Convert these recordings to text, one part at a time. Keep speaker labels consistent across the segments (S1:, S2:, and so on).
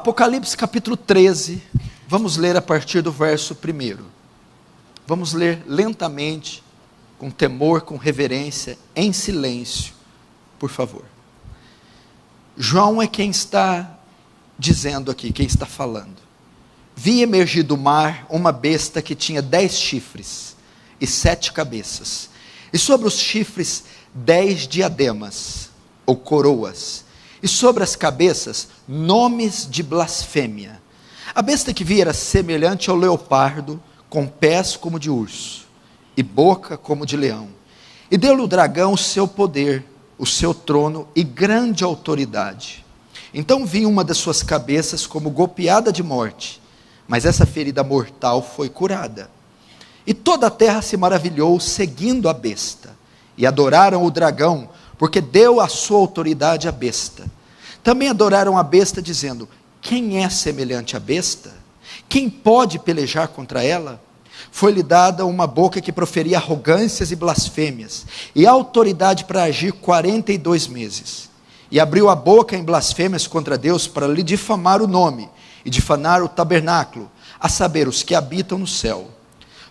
S1: Apocalipse capítulo 13, vamos ler a partir do verso 1. Vamos ler lentamente, com temor, com reverência, em silêncio, por favor. João é quem está dizendo aqui, quem está falando. Vi emergir do mar uma besta que tinha 10 chifres e 7 cabeças, e sobre os chifres 10 diademas, ou coroas, e sobre as cabeças nomes de blasfêmia. A besta que vi era semelhante ao leopardo, com pés como de urso, e boca como de leão. E deu-lhe o dragão o seu poder, o seu trono e grande autoridade. Então vi uma das suas cabeças como golpeada de morte, mas essa ferida mortal foi curada. E toda a terra se maravilhou seguindo a besta, e adoraram o dragão, porque deu a sua autoridade à besta. Também adoraram a besta, dizendo: quem é semelhante à besta? Quem pode pelejar contra ela? Foi-lhe dada uma boca que proferia arrogâncias e blasfêmias, e autoridade para agir 42 meses. E abriu a boca em blasfêmias contra Deus, para lhe difamar o nome, e difamar o tabernáculo, a saber, os que habitam no céu.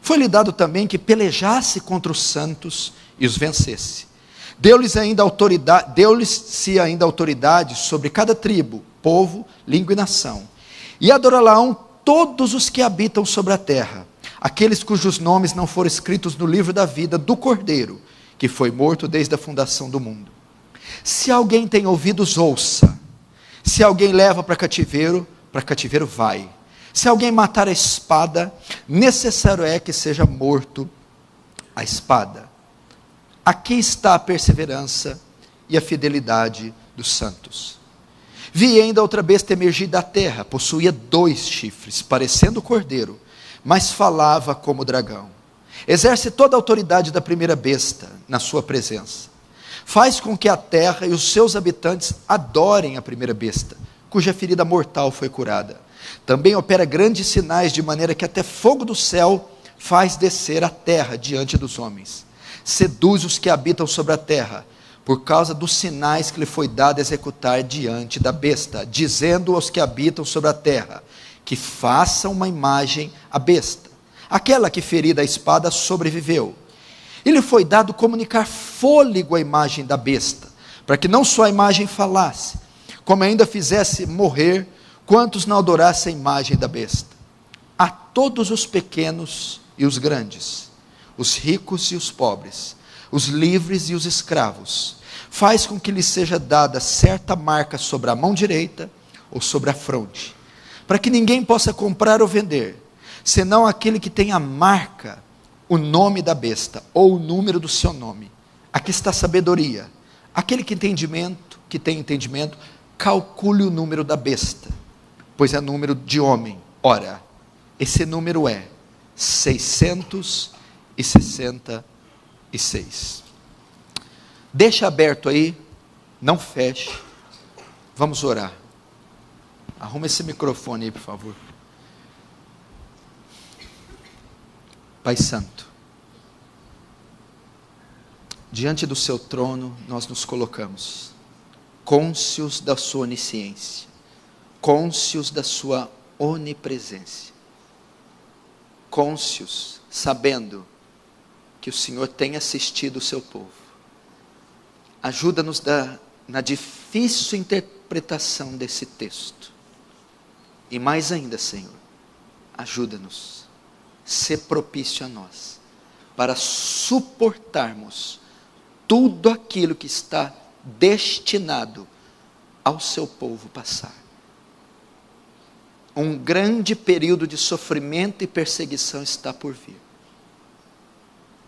S1: Foi-lhe dado também que pelejasse contra os santos e os vencesse. Deu-lhes ainda autoridade sobre cada tribo, povo, língua e nação. E adorá-lo-ão todos os que habitam sobre a terra, aqueles cujos nomes não foram escritos no livro da vida do Cordeiro, que foi morto desde a fundação do mundo. Se alguém tem ouvidos, ouça. Se alguém leva para cativeiro vai. Se alguém matar a espada, necessário é que seja morto a espada. Aqui está a perseverança e a fidelidade dos santos. Vi ainda outra besta emergir da terra, possuía 2 chifres, parecendo cordeiro, mas falava como dragão. Exerce toda a autoridade da primeira besta na sua presença. Faz com que a terra e os seus habitantes adorem a primeira besta, cuja ferida mortal foi curada. Também opera grandes sinais, de maneira que até fogo do céu faz descer a terra diante dos homens. Seduz os que habitam sobre a terra, por causa dos sinais que lhe foi dado executar diante da besta, dizendo aos que habitam sobre a terra, que façam uma imagem à besta, aquela que ferida a espada sobreviveu. E lhe foi dado comunicar fôlego à imagem da besta, para que não só a imagem falasse, como ainda fizesse morrer quantos não adorassem a imagem da besta. A todos os pequenos e os grandes, os ricos e os pobres, os livres e os escravos, faz com que lhes seja dada certa marca sobre a mão direita ou sobre a fronte, para que ninguém possa comprar ou vender, senão aquele que tem a marca, o nome da besta, ou o número do seu nome. Aqui está a sabedoria. Aquele que tem entendimento, calcule o número da besta, pois é número de homem. Ora, esse número é 666. Deixa aberto aí, não feche. Vamos orar. Arruma esse microfone aí, por favor. Pai Santo, diante do seu trono nós nos colocamos, cônscios da sua onisciência, cônscios da sua onipresença, cônscios, sabendo que o Senhor tem assistido o seu povo. Ajuda-nos na difícil interpretação desse texto. E mais ainda, Senhor, ajuda-nos, ser propício a nós, para suportarmos tudo aquilo que está destinado ao seu povo passar. Um grande período de sofrimento e perseguição está por vir.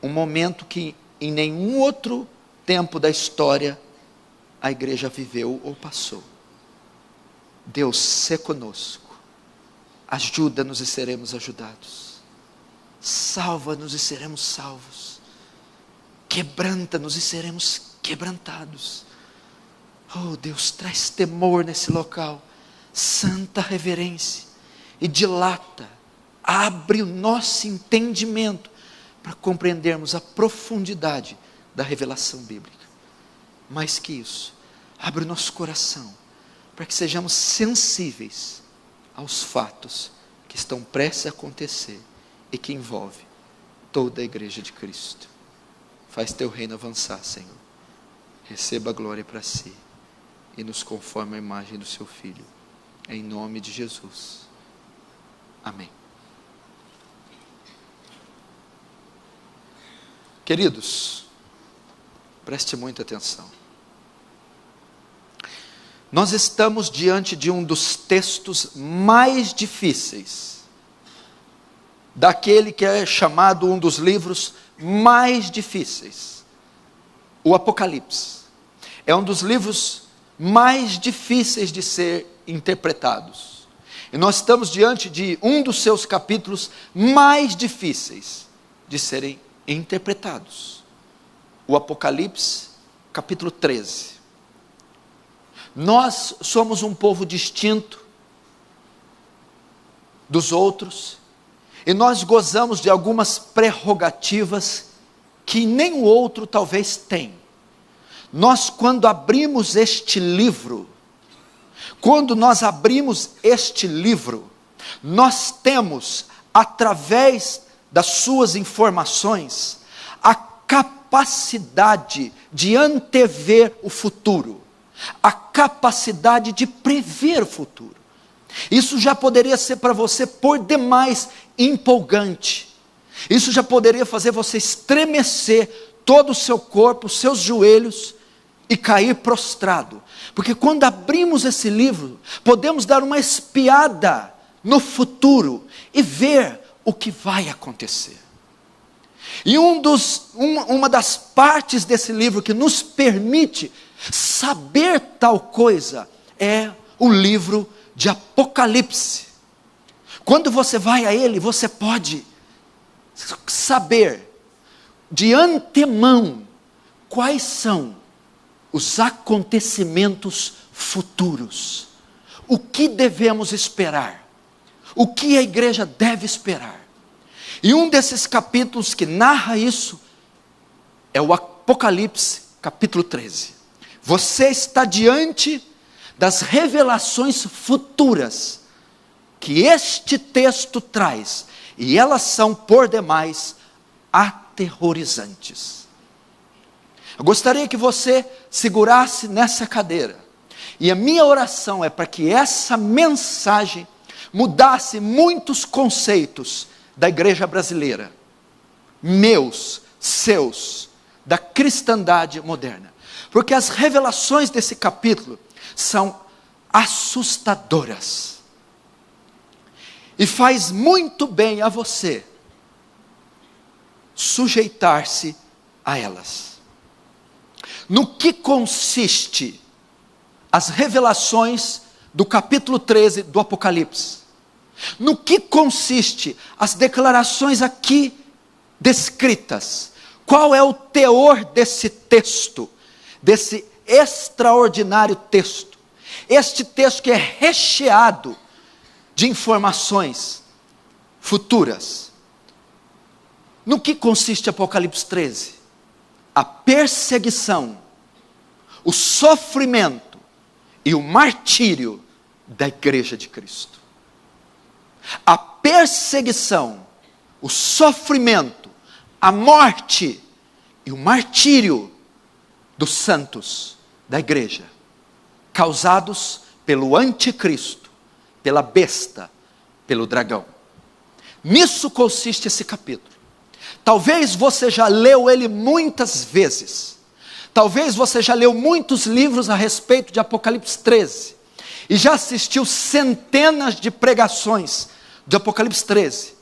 S1: Um momento que em nenhum outro tempo da história a igreja viveu ou passou. Deus, sê conosco, ajuda-nos e seremos ajudados, salva-nos e seremos salvos, quebranta-nos e seremos quebrantados. Oh Deus, traz temor nesse local, santa reverência, e dilata, abre o nosso entendimento, para compreendermos a profundidade da revelação bíblica. Mais que isso, abre o nosso coração, para que sejamos sensíveis aos fatos que estão prestes a acontecer e que envolve toda a igreja de Cristo. Faz teu reino avançar, Senhor. Receba a glória para si e nos conforme a imagem do seu Filho. Em nome de Jesus. Amém. Queridos, preste muita atenção. Nós estamos diante de um dos textos mais difíceis, daquele que é chamado um dos livros mais difíceis, o Apocalipse. É um dos livros mais difíceis de ser interpretados. E nós estamos diante de um dos seus capítulos mais difíceis de serem interpretados. O Apocalipse, capítulo 13. Nós somos um povo distinto dos outros, e nós gozamos de algumas prerrogativas que nem o outro talvez tem. Nós, quando abrimos este livro, nós temos, através das suas informações, a capacidade de antever o futuro, a capacidade de prever o futuro. Isso já poderia ser para você por demais empolgante. Isso já poderia fazer você estremecer todo o seu corpo, os seus joelhos, e cair prostrado. Porque quando abrimos esse livro, podemos dar uma espiada no futuro e ver o que vai acontecer. E uma das partes desse livro que nos permite saber tal coisa é o livro de Apocalipse. Quando você vai a ele, você pode saber de antemão quais são os acontecimentos futuros, o que devemos esperar, o que a igreja deve esperar. E um desses capítulos que narra isso é o Apocalipse, capítulo 13. Você está diante das revelações futuras que este texto traz, e elas são por demais aterrorizantes. Eu gostaria que você segurasse nessa cadeira, e a minha oração é para que essa mensagem mudasse muitos conceitos da igreja brasileira, meus, seus, da cristandade moderna, porque as revelações desse capítulo são assustadoras, e faz muito bem a você sujeitar-se a elas. No que consiste as revelações do capítulo 13 do Apocalipse? No que consiste as declarações aqui descritas? Qual é o teor desse texto, desse extraordinário texto? Este texto que é recheado de informações futuras. No que consiste Apocalipse 13? A perseguição, o sofrimento e o martírio da igreja de Cristo. A perseguição, o sofrimento, a morte e o martírio dos santos da igreja, causados pelo anticristo, pela besta, pelo dragão. Nisso consiste esse capítulo. Talvez você já leu ele muitas vezes. Talvez você já leu muitos livros a respeito de Apocalipse 13. E já assistiu centenas de pregações de Apocalipse 13.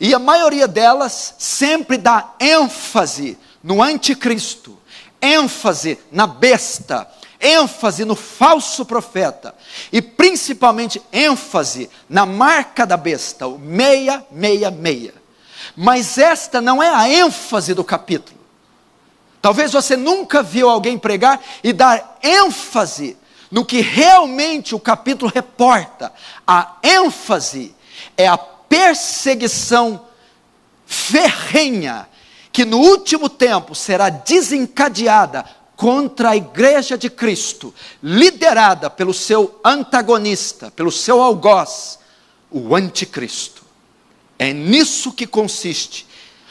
S1: E a maioria delas sempre dá ênfase no anticristo, ênfase na besta, ênfase no falso profeta, e principalmente ênfase na marca da besta, o 666. Mas esta não é a ênfase do capítulo. Talvez você nunca viu alguém pregar e dar ênfase no que realmente o capítulo reporta. A ênfase é a perseguição ferrenha que no último tempo será desencadeada contra a igreja de Cristo, liderada pelo seu antagonista, pelo seu algoz, o anticristo. É nisso que consiste.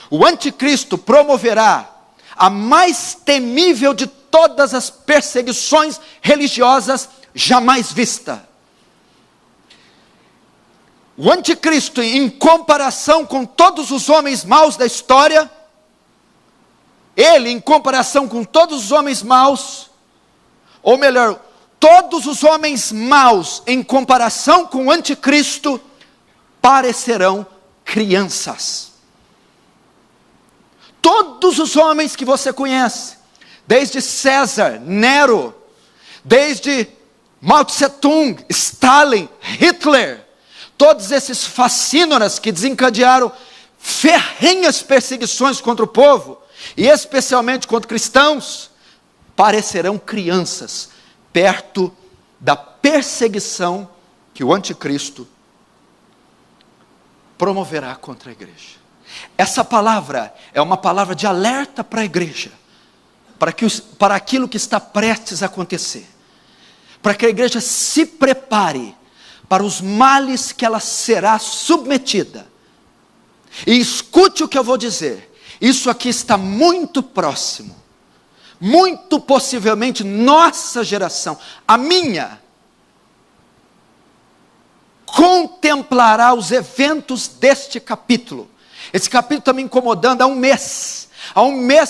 S1: O anticristo promoverá a mais temível de todas as perseguições religiosas jamais vista. O anticristo, em comparação com todos os homens maus da história, ele, em comparação com todos os homens maus, ou melhor, todos os homens maus, em comparação com o anticristo, parecerão crianças. Todos os homens que você conhece, desde César, Nero, desde Mao Tse Tung, Stalin, Hitler, todos esses facínoras que desencadearam ferrenhas perseguições contra o povo, e especialmente contra cristãos, parecerão crianças perto da perseguição que o anticristo promoverá contra a igreja. Essa palavra é uma palavra de alerta para a igreja, para aquilo que está prestes a acontecer, para que a igreja se prepare para os males que ela será submetida. E escute o que eu vou dizer. Isso aqui está muito próximo, muito possivelmente nossa geração, a minha, contemplará os eventos deste capítulo. Esse capítulo está me incomodando há um mês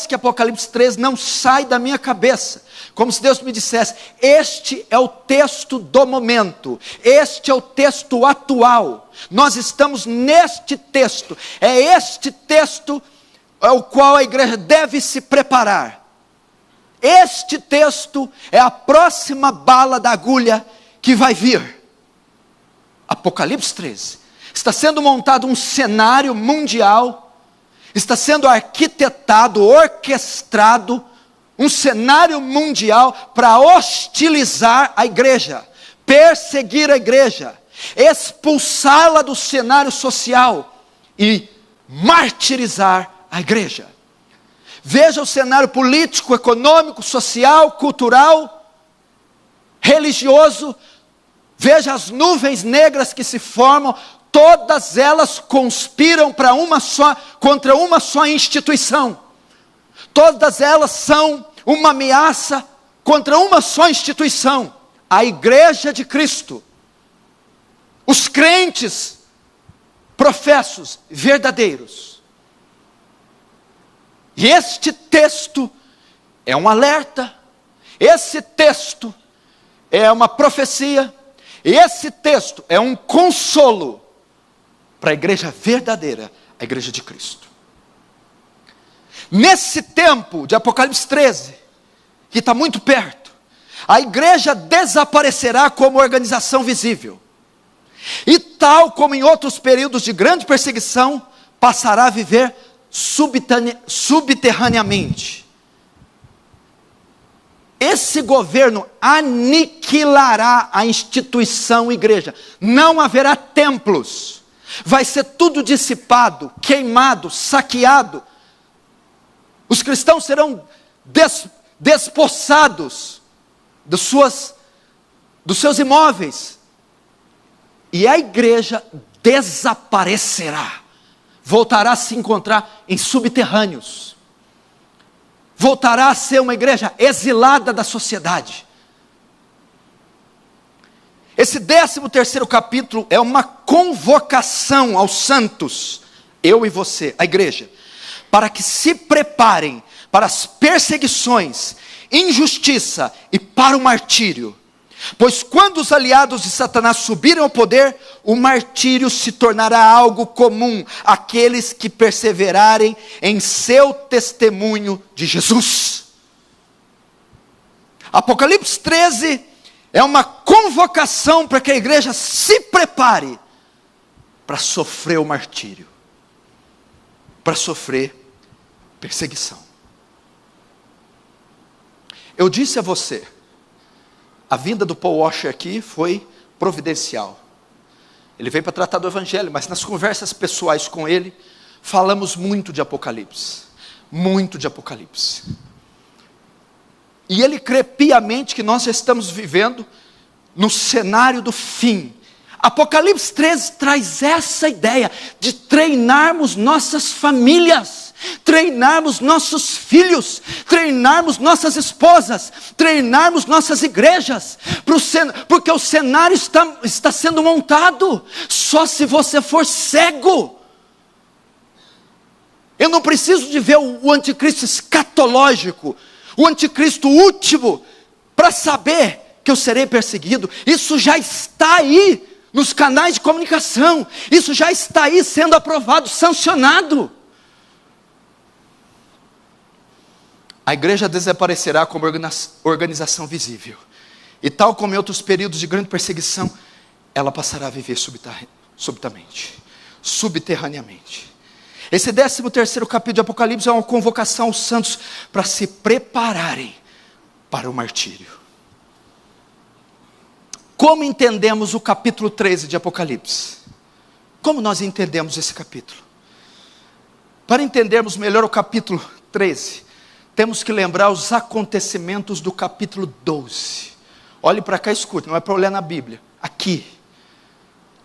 S1: que Apocalipse 13 não sai da minha cabeça, como se Deus me dissesse: este é o texto do momento, este é o texto atual, nós estamos neste texto, é este texto ao qual a igreja deve se preparar. Este texto é a próxima bala da agulha que vai vir. Apocalipse 13. Está sendo montado um cenário mundial, está sendo arquitetado, orquestrado, um cenário mundial para hostilizar a igreja, perseguir a igreja, expulsá-la do cenário social e martirizar a igreja. Veja o cenário político, econômico, social, cultural, religioso. Veja as nuvens negras que se formam, todas elas conspiram contra uma só instituição. Todas elas são uma ameaça contra uma só instituição, a igreja de Cristo. Os crentes professos verdadeiros. E este texto é um alerta, esse texto é uma profecia, esse texto é um consolo para a igreja verdadeira, a igreja de Cristo. Nesse tempo de Apocalipse 13, que está muito perto, a igreja desaparecerá como organização visível, e tal como em outros períodos de grande perseguição, passará a viver subterraneamente. Esse governo aniquilará a instituição igreja. Não haverá templos. Vai ser tudo dissipado, queimado, saqueado. Os cristãos serão despossados dos seus imóveis. E a igreja desaparecerá. Voltará a se encontrar em subterrâneos. Voltará a ser uma igreja exilada da sociedade. Esse 13º capítulo é uma convocação aos santos, eu e você, a igreja, para que se preparem para as perseguições, injustiça e para o martírio. Pois quando os aliados de Satanás subirem ao poder, o martírio se tornará algo comum àqueles que perseverarem em seu testemunho de Jesus. Apocalipse 13 é uma convocação para que a igreja se prepare para sofrer o martírio, para sofrer perseguição. Eu disse a você, a vinda do Paul Washer aqui foi providencial. Ele veio para tratar do Evangelho, mas nas conversas pessoais com ele, falamos muito de Apocalipse. Muito de Apocalipse. E ele crê piamente que nós já estamos vivendo no cenário do fim. Apocalipse 13 traz essa ideia de treinarmos nossas famílias, treinarmos nossos filhos, treinarmos nossas esposas, treinarmos nossas igrejas, porque o cenário está sendo montado. Só se você for cego. Eu não preciso de ver o anticristo escatológico, o anticristo último, para saber que eu serei perseguido. Isso já está aí nos canais de comunicação, isso já está aí sendo aprovado, sancionado. A igreja desaparecerá como organização visível, e tal como em outros períodos de grande perseguição, ela passará a viver subitamente, subterraneamente. Esse 13º capítulo de Apocalipse é uma convocação aos santos para se prepararem para o martírio. Como entendemos o capítulo 13 de Apocalipse? Como nós entendemos esse capítulo? Para entendermos melhor o capítulo 13, temos que lembrar os acontecimentos do capítulo 12. Olhe para cá e escute, não é para olhar na Bíblia, aqui.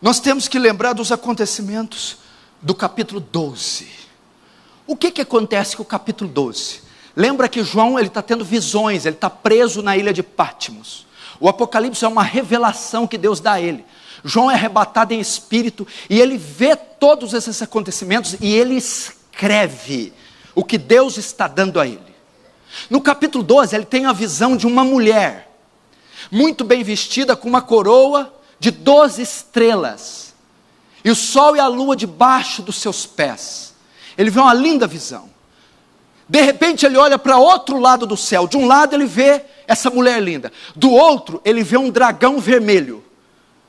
S1: Nós temos que lembrar dos acontecimentos do capítulo 12. O que acontece com o capítulo 12? Lembra que João está tendo visões, ele está preso na ilha de Patmos. O Apocalipse é uma revelação que Deus dá a ele. João é arrebatado em espírito e ele vê todos esses acontecimentos e ele escreve o que Deus está dando a ele. No capítulo 12 ele tem a visão de uma mulher, muito bem vestida, com uma coroa de 12 estrelas, e o sol e a lua debaixo dos seus pés. Ele vê uma linda visão. De repente ele olha para outro lado do céu. De um lado ele vê essa mulher linda, do outro ele vê um dragão vermelho,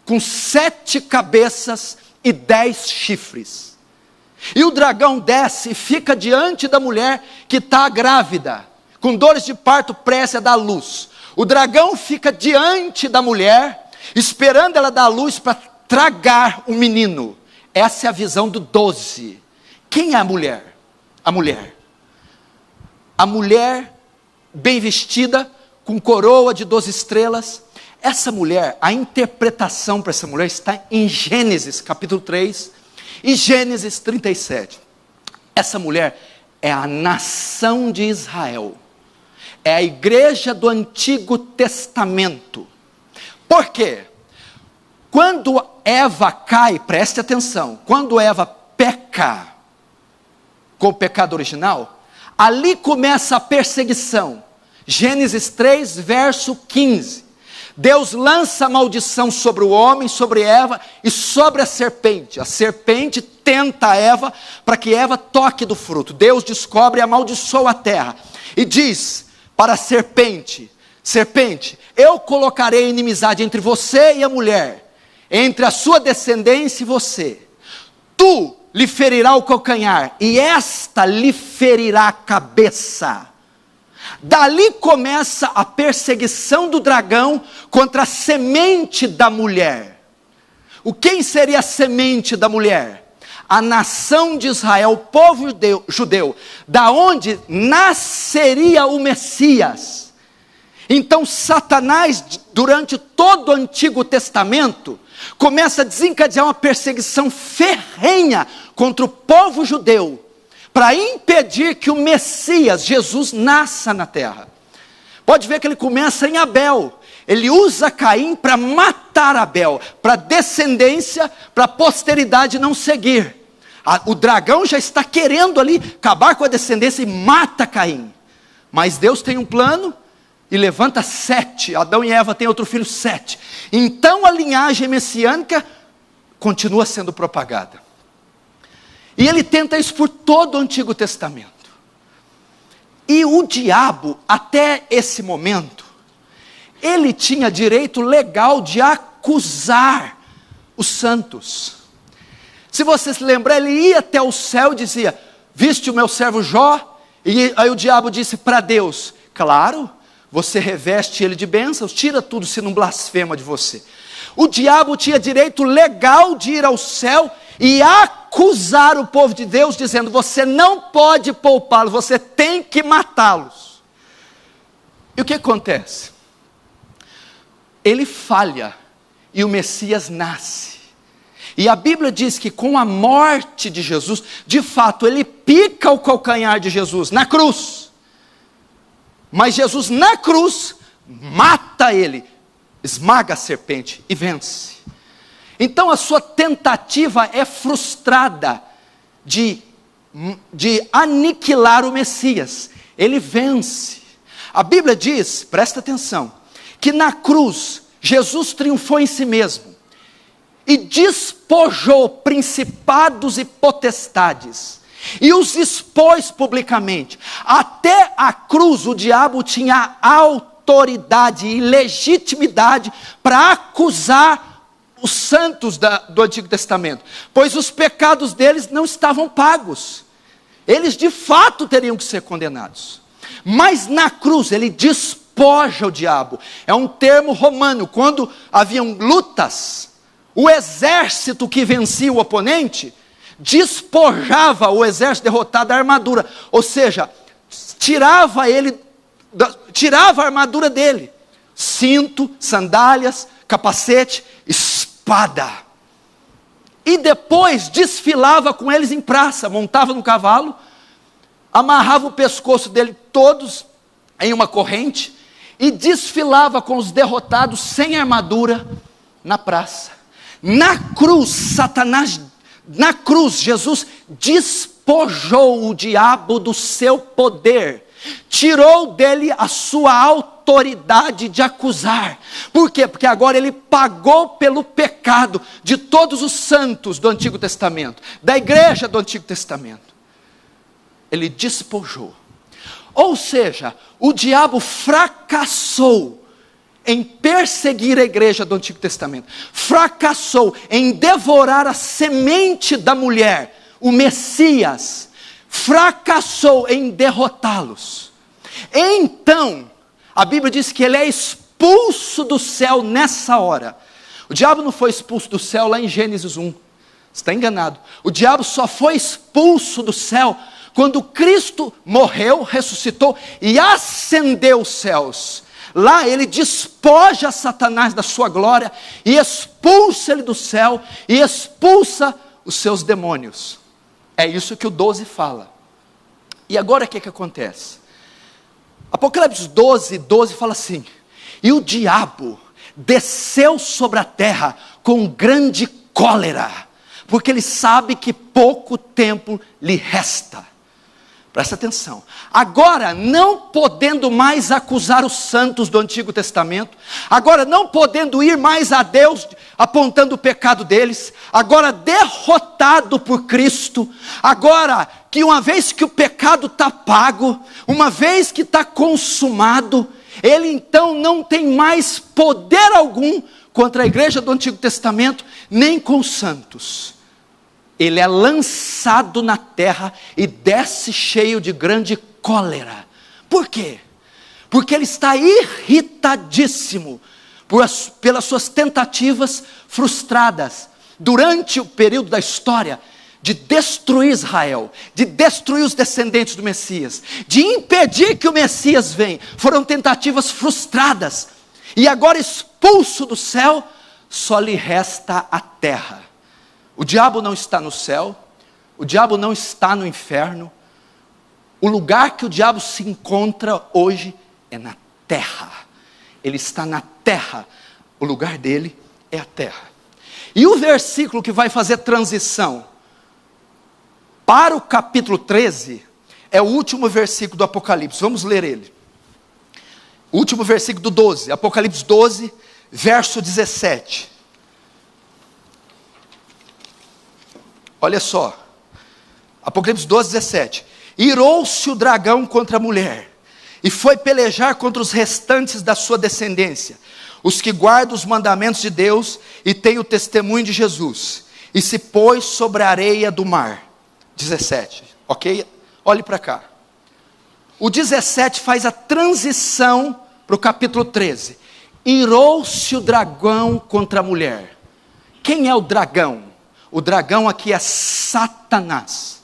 S1: com 7 cabeças e 10 chifres. E o dragão desce e fica diante da mulher que está grávida, com dores de parto, prestes a dar luz. O dragão fica diante da mulher, esperando ela dar luz para tragar o menino. Essa é a visão do 12. Quem é a mulher? A mulher bem vestida, com coroa de 12 estrelas. Essa mulher, a interpretação para essa mulher está em Gênesis capítulo 3 e Gênesis 37. Essa mulher é a nação de Israel, é a igreja do Antigo Testamento. Por quê? Quando Eva cai, preste atenção, quando Eva peca com o pecado original, ali começa a perseguição. Gênesis 3, verso 15. Deus lança a maldição sobre o homem, sobre Eva e sobre a serpente. A serpente tenta Eva para que Eva toque do fruto. Deus descobre e amaldiçoa a terra. E diz para a serpente: serpente, eu colocarei inimizade entre você e a mulher, entre a sua descendência e você. Tu lhe ferirá o calcanhar, e esta lhe ferirá a cabeça. Dali começa a perseguição do dragão contra a semente da mulher. Quem seria a semente da mulher? A nação de Israel, o povo judeu, da onde nasceria o Messias. Então Satanás, durante todo o Antigo Testamento, começa a desencadear uma perseguição ferrenha contra o povo judeu, para impedir que o Messias, Jesus, nasça na terra. Pode ver que ele começa em Abel. Ele usa Caim para matar Abel, para a descendência, para a posteridade não seguir. O dragão já está querendo ali acabar com a descendência e mata Caim. Mas Deus tem um plano e levanta 7. Adão e Eva têm outro filho, 7. Então a linhagem messiânica continua sendo propagada. E ele tenta isso por todo o Antigo Testamento. E o diabo, até esse momento, ele tinha direito legal de acusar os santos. Se você se lembrar, ele ia até o céu e dizia: viste o meu servo Jó? E aí o diabo disse para Deus: claro, você reveste ele de bênçãos, tira tudo se não blasfema de você. O diabo tinha direito legal de ir ao céu e acusar o povo de Deus, dizendo: você não pode poupá-los, você tem que matá-los.
S2: E o que acontece? Ele falha e o Messias nasce. E a Bíblia diz que com a morte de Jesus, de fato, ele pica o calcanhar de Jesus na cruz. Mas Jesus na cruz mata ele, esmaga a serpente e vence. Então a sua tentativa é frustrada de aniquilar o Messias. Ele vence. A Bíblia diz, presta atenção, que na cruz Jesus triunfou em si mesmo e despojou principados e potestades, e os expôs publicamente. Até a cruz o diabo tinha autoridade e legitimidade para acusar os santos do Antigo Testamento, pois os pecados deles não estavam pagos. Eles de fato teriam que ser condenados. Mas na cruz ele despoja o diabo. É um termo romano. Quando haviam lutas, o exército que vencia o oponente despojava o exército derrotado da armadura, ou seja, tirava a armadura dele, cinto, sandálias, capacete, espada, e depois desfilava com eles em praça, montava no cavalo, amarrava o pescoço dele todos em uma corrente, e desfilava com os derrotados sem armadura na praça. Na cruz, Jesus despojou o diabo do seu poder, tirou dele a sua autoridade de acusar. Por quê? Porque agora ele pagou pelo pecado de todos os santos do Antigo Testamento, da igreja do Antigo Testamento. Ele despojou. Ou seja, o diabo fracassou em perseguir a igreja do Antigo Testamento, fracassou em devorar a semente da mulher, o Messias, fracassou em derrotá-los. Então, a Bíblia diz que ele é expulso do céu nessa hora. O diabo não foi expulso do céu lá em Gênesis 1, está enganado. O diabo só foi expulso do céu quando Cristo morreu, ressuscitou e ascendeu os céus. Lá ele despoja Satanás da sua glória e expulsa ele do céu e expulsa os seus demônios. É isso que o 12 fala. E agora o que acontece? Apocalipse 12 fala assim: e o diabo desceu sobre a terra com grande cólera, porque ele sabe que pouco tempo lhe resta. Presta atenção. Agora, não podendo mais acusar os santos do Antigo Testamento, agora não podendo ir mais a Deus apontando o pecado deles, agora derrotado por Cristo, agora que uma vez que o pecado está pago, uma vez que está consumado, ele então não tem mais poder algum contra a igreja do Antigo Testamento, nem com os santos. Ele é lançado na terra e desce cheio de grande cólera. Por quê? Porque ele está irritadíssimo pelas suas tentativas frustradas durante o período da história de destruir Israel, de destruir os descendentes do Messias, de impedir que o Messias venha. Foram tentativas frustradas. E agora, expulso do céu, só lhe resta a terra. O diabo não está no céu, o diabo não está no inferno. O lugar que o diabo se encontra hoje é na terra. Ele está na terra, o lugar dele é a terra. E o versículo que vai fazer transição para o capítulo 13 é o último versículo do Apocalipse. Vamos ler ele. O último versículo do 12, Apocalipse 12, verso 17. Olha só, Apocalipse 12, 17. Irou-se o dragão contra a mulher, e foi pelejar contra os restantes da sua descendência, os que guardam os mandamentos de Deus e têm o testemunho de Jesus, e se pôs sobre a areia do mar. 17, ok? Olhe para cá. O 17 faz a transição para o capítulo 13. Irou-se o dragão contra a mulher. Quem é o dragão? O dragão aqui é Satanás.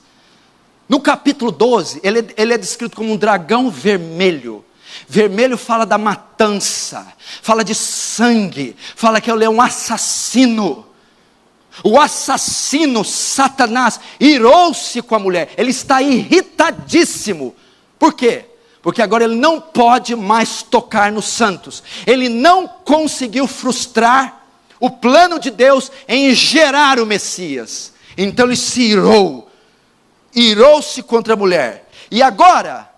S2: No capítulo 12, ele é descrito como um dragão vermelho. Vermelho fala da matança, fala de sangue, fala que ele é um assassino. O assassino, Satanás, irou-se com a mulher. Ele está irritadíssimo. Por quê? Porque agora ele não pode mais tocar nos santos. Ele não conseguiu frustrar o plano de Deus em gerar o Messias. Então ele se irou-se contra a mulher. E agora,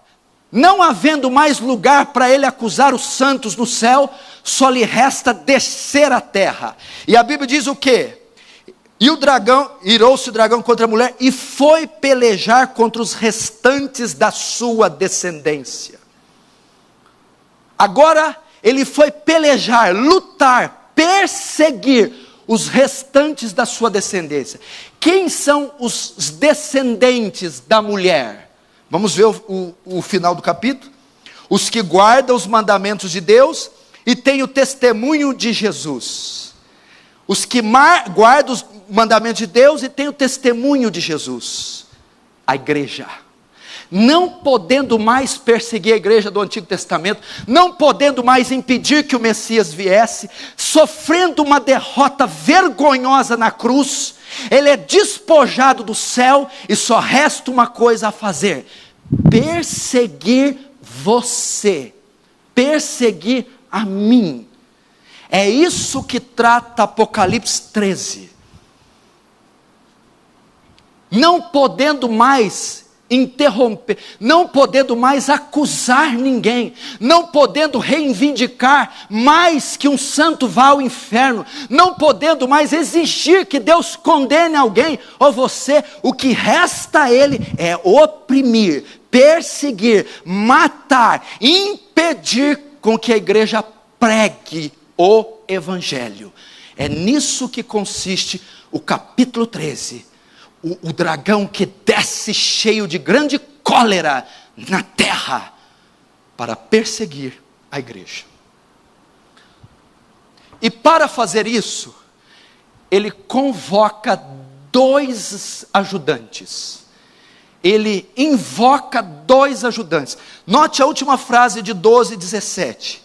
S2: não havendo mais lugar para ele acusar os santos no céu, só lhe resta descer à terra. E a Bíblia diz o quê? E o dragão, irou-se o dragão contra a mulher e foi pelejar contra os restantes da sua descendência. Agora ele foi pelejar, lutar, perseguir os restantes da sua descendência. Quem são os descendentes da mulher? Vamos ver o final do capítulo. Os que guardam os mandamentos de Deus e têm o testemunho de Jesus. Os que guardam os mandamentos de Deus e têm o testemunho de Jesus. A igreja. Não podendo mais perseguir a igreja do Antigo Testamento, não podendo mais impedir que o Messias viesse, sofrendo uma derrota vergonhosa na cruz, ele é despojado do céu e só resta uma coisa a fazer: perseguir você, perseguir a mim. É isso que trata Apocalipse 13. Não podendo mais interromper, não podendo mais acusar ninguém, não podendo reivindicar mais que um santo vá ao inferno, não podendo mais exigir que Deus condene alguém ou você, o que resta a ele é oprimir, perseguir, matar, impedir com que a igreja pregue o evangelho. É nisso que consiste o capítulo 13. O dragão que desce cheio de grande cólera na terra para perseguir a igreja. E para fazer isso, ele convoca 2 ajudantes. Ele invoca 2 ajudantes. Note a última frase de 12:17.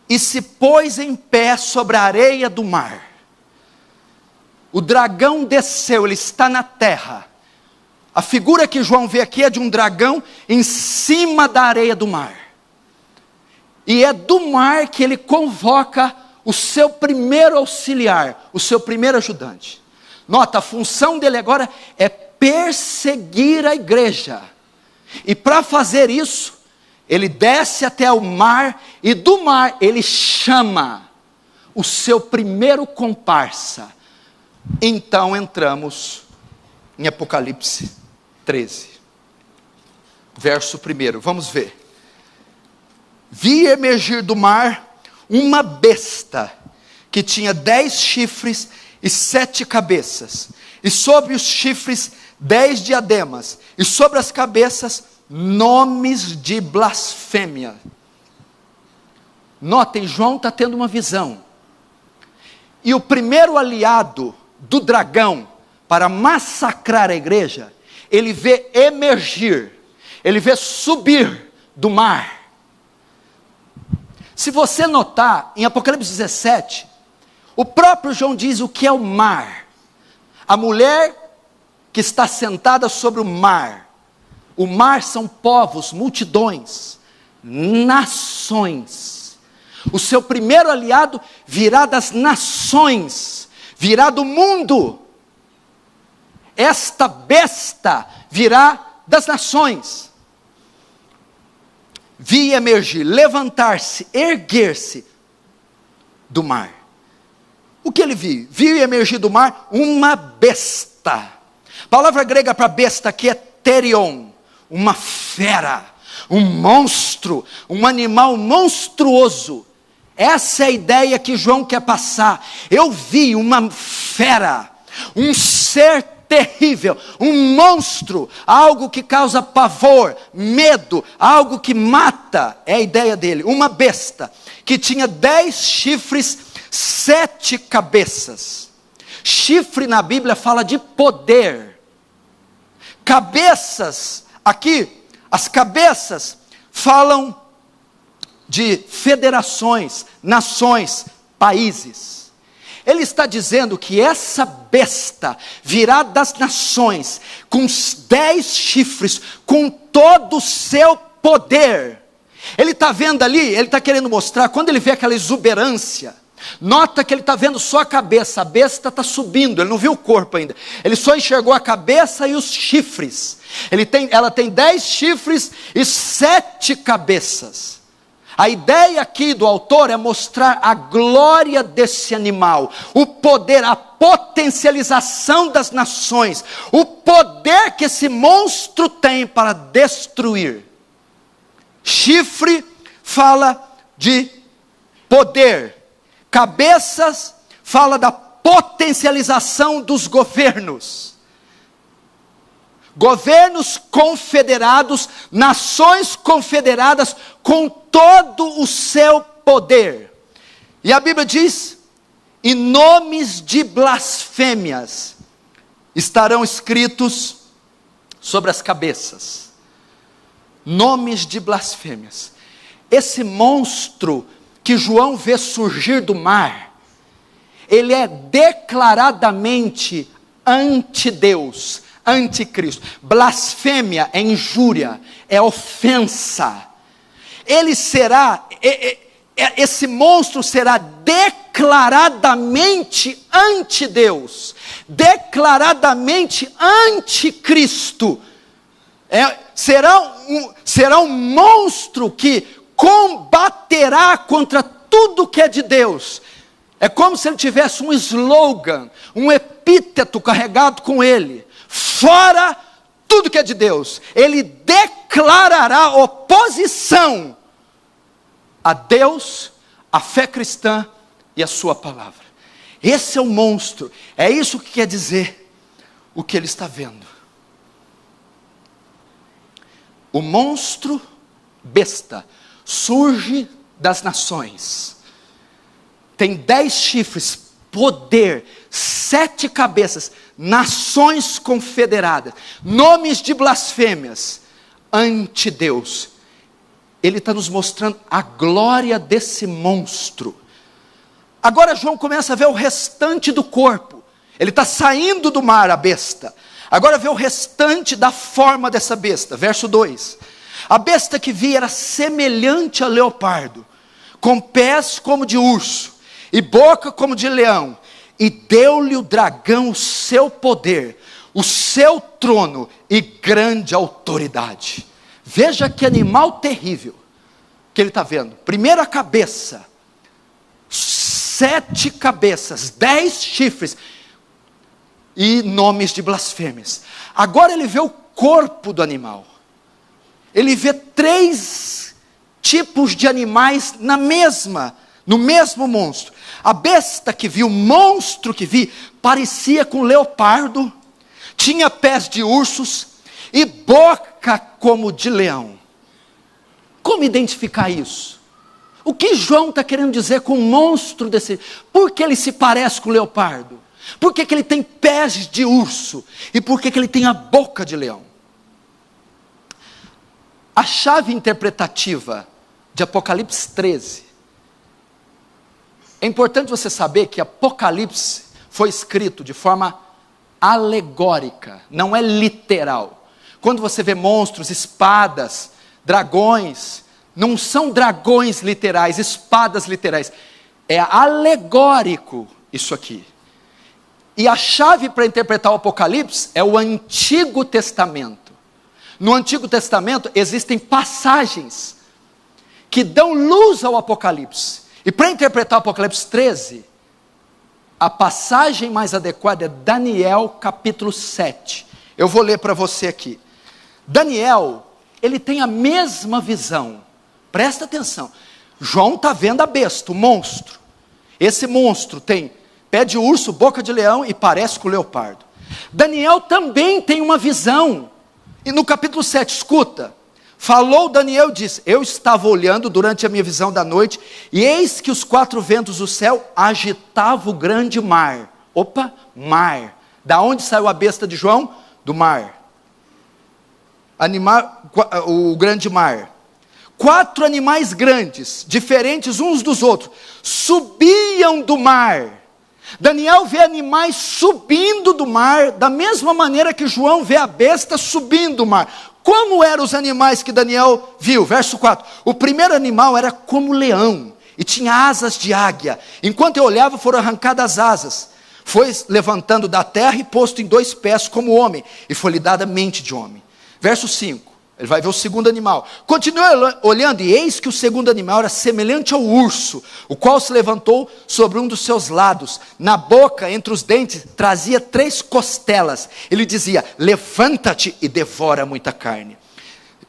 S2: E se pôs em pé sobre a areia do mar. O dragão desceu, ele está na terra. A figura que João vê aqui é de um dragão em cima da areia do mar. E é do mar que ele convoca o seu primeiro auxiliar, o seu primeiro ajudante. Nota, a função dele agora é perseguir a igreja. E para fazer isso, ele desce até o mar e do mar ele chama o seu primeiro comparsa. Então entramos em Apocalipse 13, verso 1, vamos ver. Vi emergir do mar uma besta, que tinha 10 chifres e 7 cabeças, e sobre os chifres 10 diademas, e sobre as cabeças nomes de blasfêmia. Notem, João está tendo uma visão, e o primeiro aliado do dragão para massacrar a igreja, ele vê emergir, ele vê subir do mar. Se você notar, em Apocalipse 17, o próprio João diz o que é o mar. A mulher que está sentada sobre o mar. O mar são povos, multidões, nações. O seu primeiro aliado virá das nações, virá do mundo. Esta besta virá das nações. Vi emergir, levantar-se, erguer-se do mar. O que ele viu? Viu emergir do mar uma besta. A palavra grega para besta aqui é terion, uma fera, um monstro, um animal monstruoso. Essa é a ideia que João quer passar. Eu vi uma fera, um ser terrível, um monstro, algo que causa pavor, medo, algo que mata, é a ideia dele. Uma besta, que tinha 10 chifres, 7 cabeças. Chifre na Bíblia fala de poder. Cabeças, aqui, as cabeças falam de federações, nações, países. Ele está dizendo que essa besta virá das nações, com os 10 chifres, com todo o seu poder. Ele está vendo ali, ele está querendo mostrar, quando ele vê aquela exuberância, nota que ele está vendo só a cabeça, a besta está subindo, ele não viu o corpo ainda, ele só enxergou a cabeça e os chifres. Ela tem 10 chifres e 7 cabeças. A ideia aqui do autor é mostrar a glória desse animal, o poder, a potencialização das nações, o poder que esse monstro tem para destruir. Chifre fala de poder, cabeças fala da potencialização dos governos. Governos confederados, nações confederadas com todo o seu poder. E a Bíblia diz, e nomes de blasfêmias estarão escritos sobre as cabeças. Nomes de blasfêmias. Esse monstro que João vê surgir do mar, ele é declaradamente anti-Deus, anticristo. Blasfêmia é injúria, é ofensa. Ele será, esse monstro será declaradamente anti-Deus, declaradamente anticristo. Será um monstro que combaterá contra tudo que é de Deus. É como se ele tivesse um slogan, um epíteto carregado com ele. Fora tudo que é de Deus. Ele declarará oposição a Deus, a fé cristã e a sua palavra. Esse é o monstro. É isso que quer dizer o que ele está vendo. O monstro besta surge das nações. Tem 10 chifres, poder, 7 cabeças, nações confederadas, nomes de blasfêmias, ante Deus. Ele está nos mostrando a glória desse monstro. Agora João começa a ver o restante do corpo. Ele está saindo do mar, a besta. Agora vê o restante da forma dessa besta. Verso 2. A besta que vi era semelhante a leopardo, com pés como de urso, e boca como de leão. E deu-lhe o dragão o seu poder, o seu trono e grande autoridade. Veja que animal terrível que ele está vendo. Primeiro a cabeça, 7 cabeças, 10 chifres e nomes de blasfêmias. Agora ele vê o corpo do animal. Ele vê 3 tipos de animais no mesmo monstro. A besta que vi, o monstro que vi, parecia com leopardo, tinha pés de ursos e boca como de leão. Como identificar isso? O que João está querendo dizer com um monstro desse? Por que ele se parece com o leopardo? Por que ele tem pés de urso? E por que ele tem a boca de leão? A chave interpretativa de Apocalipse 13. É importante você saber que Apocalipse foi escrito de forma alegórica, não é literal. Quando você vê monstros, espadas, dragões, não são dragões literais, espadas literais. É alegórico isso aqui. E a chave para interpretar o Apocalipse é o Antigo Testamento. No Antigo Testamento existem passagens que dão luz ao Apocalipse. E para interpretar o Apocalipse 13, a passagem mais adequada é Daniel capítulo 7. Eu vou ler para você aqui. Daniel, ele tem a mesma visão. Presta atenção. João está vendo a besta, o monstro. Esse monstro tem pé de urso, boca de leão e parece com o leopardo. Daniel também tem uma visão. E no capítulo 7, escuta. Falou Daniel e disse: eu estava olhando durante a minha visão da noite, e eis que os 4 ventos do céu agitavam o grande mar. Opa, mar. Da onde saiu a besta de João? Do mar. O grande mar.
S1: 4 animais grandes, diferentes uns dos outros, subiam do mar. Daniel vê animais subindo do mar, da mesma maneira que João vê a besta subindo do mar. Como eram os animais que Daniel viu? Verso 4. O primeiro animal era como leão, e tinha asas de águia. Enquanto eu olhava, foram arrancadas as asas. Foi levantando da terra e posto em 2 pés como homem, e foi-lhe dada mente de homem. Verso 5. Ele vai ver o segundo animal. Continuei olhando, e eis que o segundo animal era semelhante ao urso, o qual se levantou sobre um dos seus lados. Na boca, entre os dentes, trazia 3 costelas. Ele dizia: levanta-te e devora muita carne.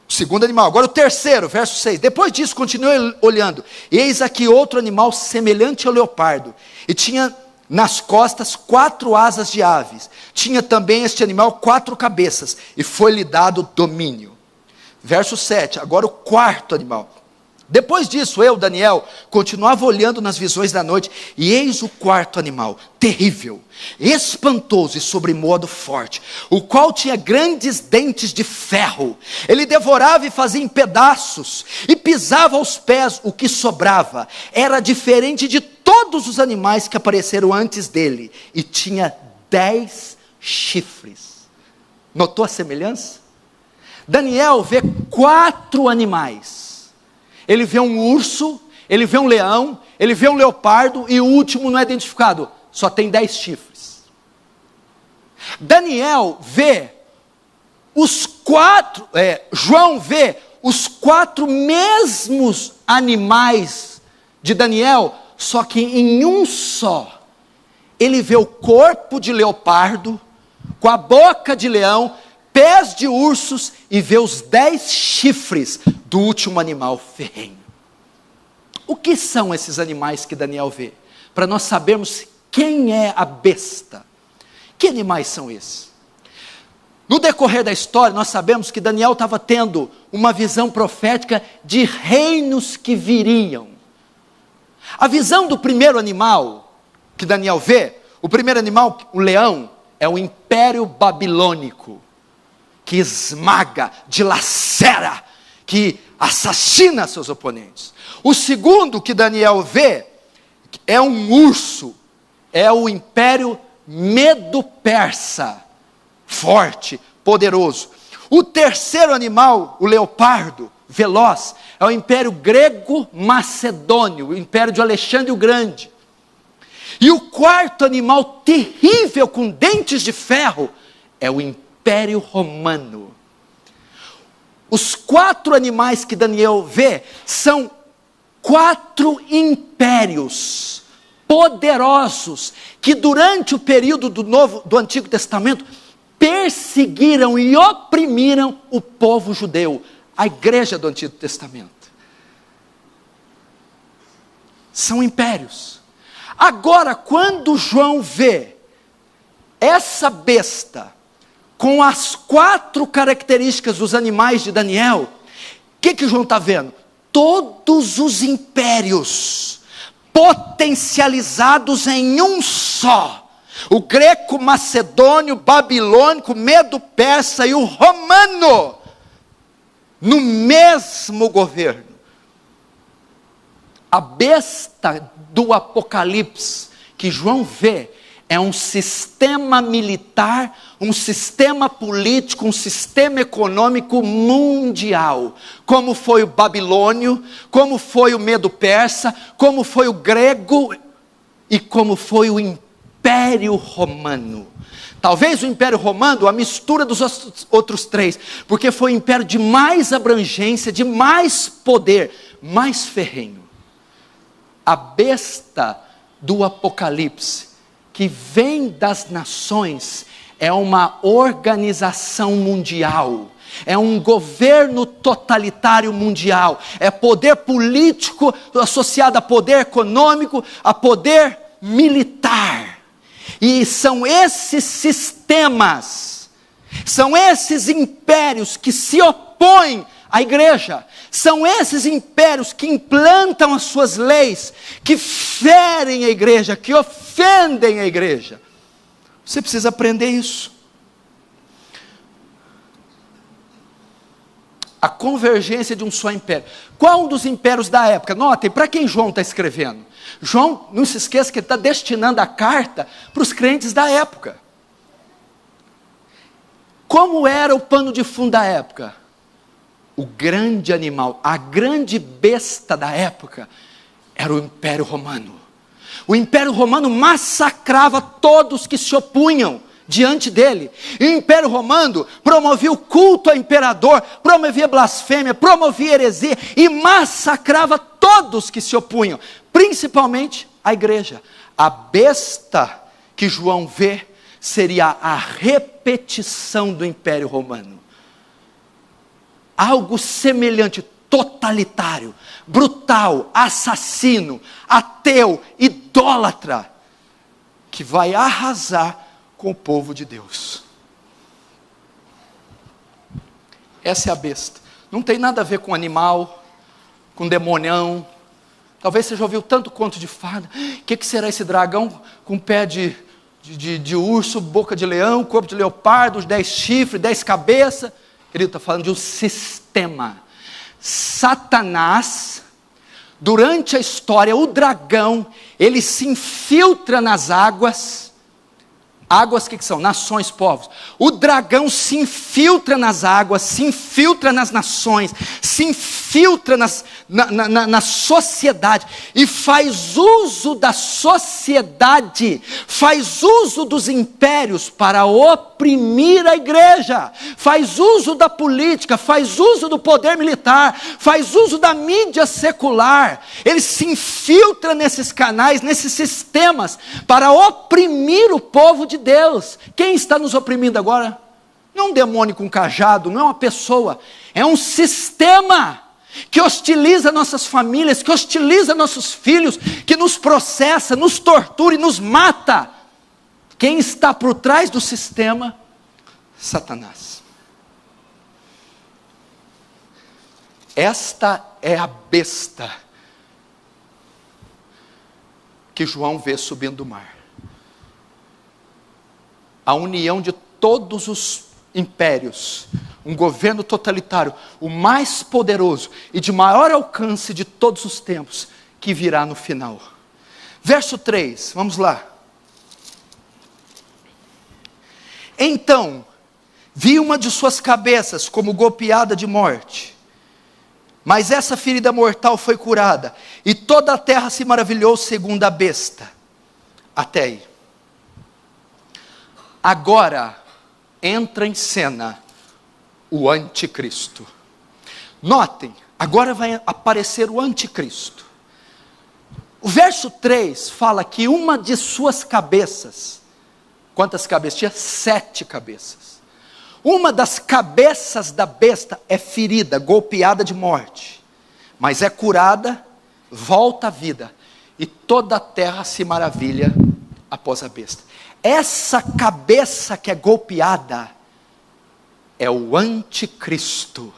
S1: O segundo animal. Agora o terceiro, verso 6. Depois disso, continuei olhando, e eis aqui outro animal semelhante ao leopardo, e tinha nas costas 4 asas de aves. Tinha também este animal 4 cabeças, e foi-lhe dado domínio. Verso 7, agora o quarto animal. Depois disso, eu, Daniel, continuava olhando nas visões da noite, e eis o quarto animal, terrível, espantoso e sobremodo forte, o qual tinha grandes dentes de ferro. Ele devorava e fazia em pedaços, e pisava aos pés o que sobrava. Era diferente de todos os animais que apareceram antes dele, e tinha 10 chifres. Notou a semelhança? Daniel vê 4 animais. Ele vê um urso, ele vê um leão, ele vê um leopardo, e o último não é identificado, só tem 10 chifres. Daniel vê João vê os 4 mesmos animais de Daniel, só que em um só. Ele vê o corpo de leopardo, com a boca de leão, pés de ursos, e vê os 10 chifres do último animal ferrenho. O que são esses animais que Daniel vê? Para nós sabermos quem é a besta. Que animais são esses? No decorrer da história, nós sabemos que Daniel estava tendo uma visão profética de reinos que viriam. A visão do primeiro animal que Daniel vê, o primeiro animal, o leão, é o Império Babilônico, que esmaga, dilacera, que assassina seus oponentes. O segundo que Daniel vê é um urso, é o Império Medo-Persa, forte, poderoso. O terceiro animal, o leopardo, veloz, é o Império Grego-Macedônio, o Império de Alexandre o Grande. E o quarto animal terrível, com dentes de ferro, é o Império Romano. Os 4 animais que Daniel vê são 4 impérios poderosos que durante o período do Antigo Testamento perseguiram e oprimiram o povo judeu, a igreja do Antigo Testamento. São impérios. Agora, quando João vê essa besta com as 4 características dos animais de Daniel, o que João está vendo? Todos os impérios potencializados em um só. O greco, macedônio, babilônico, medo-persa e o romano, no mesmo governo. A besta do Apocalipse que João vê é um sistema militar, um sistema político, um sistema econômico mundial, como foi o babilônio, como foi o medo-persa, como foi o grego e como foi o Império Romano. Talvez o Império Romano, a mistura dos outros 3, porque foi o império de mais abrangência, de mais poder, mais ferrenho. A besta do Apocalipse, que vem das nações, é uma organização mundial, é um governo totalitário mundial, é poder político associado a poder econômico, a poder militar. E são esses sistemas, são esses impérios que se opõem à igreja, são esses impérios que implantam as suas leis, que ferem a igreja, que ofendem a igreja. Você precisa aprender isso.
S2: a convergência de um só império. Qual um dos impérios da época? Notem, para quem João está escrevendo? João, não se esqueça que ele está destinando a carta para os crentes da época. Como era o pano de fundo da época? O grande animal, a grande besta da época, era o Império Romano. O Império Romano massacrava todos que se opunham diante dele. E o Império Romano promovia o culto ao imperador, promovia blasfêmia, promovia heresia e massacrava todos que se opunham, principalmente a igreja. A besta que João vê seria a repetição do Império Romano. Algo semelhante, totalitário, brutal, assassino, ateu, idólatra, que vai arrasar com o povo de Deus. Essa é a besta. Não tem nada a ver com animal, com demonião. Talvez você já ouviu tanto conto de fada. O que será esse dragão com pé de urso, boca de leão, corpo de leopardo, os 10 chifres, 10 cabeças? Querido, está falando de um sistema. Satanás, durante a história, o dragão, ele se infiltra nas águas. Águas que são? Nações, povos. O dragão se infiltra nas águas, se infiltra nas nações, se infiltra na sociedade e faz uso da sociedade, faz uso dos impérios para oprimir a igreja, faz uso da política, faz uso do poder militar, faz uso da mídia secular. Ele se infiltra nesses canais, nesses sistemas, para oprimir o povo de Deus. Quem está nos oprimindo agora? Não é um demônio com cajado, não é uma pessoa, é um sistema que hostiliza nossas famílias, que hostiliza nossos filhos, que nos processa, nos tortura e nos mata. Quem está por trás do sistema? Satanás. Esta é a besta que João vê subindo do mar. A união de todos os impérios, um governo totalitário, o mais poderoso e de maior alcance de todos os tempos, que virá no final. Verso 3, vamos lá. Então, vi uma de suas cabeças como golpeada de morte, mas essa ferida mortal foi curada, e toda a terra se maravilhou segundo a besta. Até aí. Agora entra em cena o anticristo. Notem, agora vai aparecer o anticristo. O verso 3 fala que uma de suas cabeças, quantas cabeças tinha? 7 cabeças. Uma das cabeças da besta é ferida, golpeada de morte, mas é curada, volta à vida, e toda a terra se maravilha após a besta. Essa cabeça que é golpeada é o anticristo,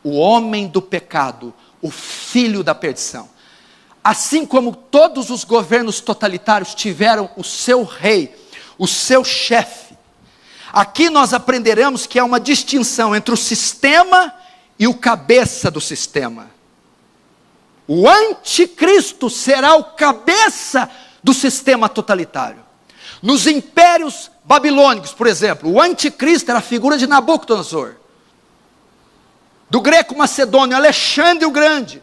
S2: o homem do pecado, o filho da perdição. Assim como todos os governos totalitários tiveram o seu rei, o seu chefe, aqui nós aprenderemos que há uma distinção entre o sistema e o cabeça do sistema. O anticristo será o cabeça do sistema totalitário. Nos impérios babilônicos, por exemplo, o anticristo era a figura de Nabucodonosor. Do greco macedônio, Alexandre o Grande.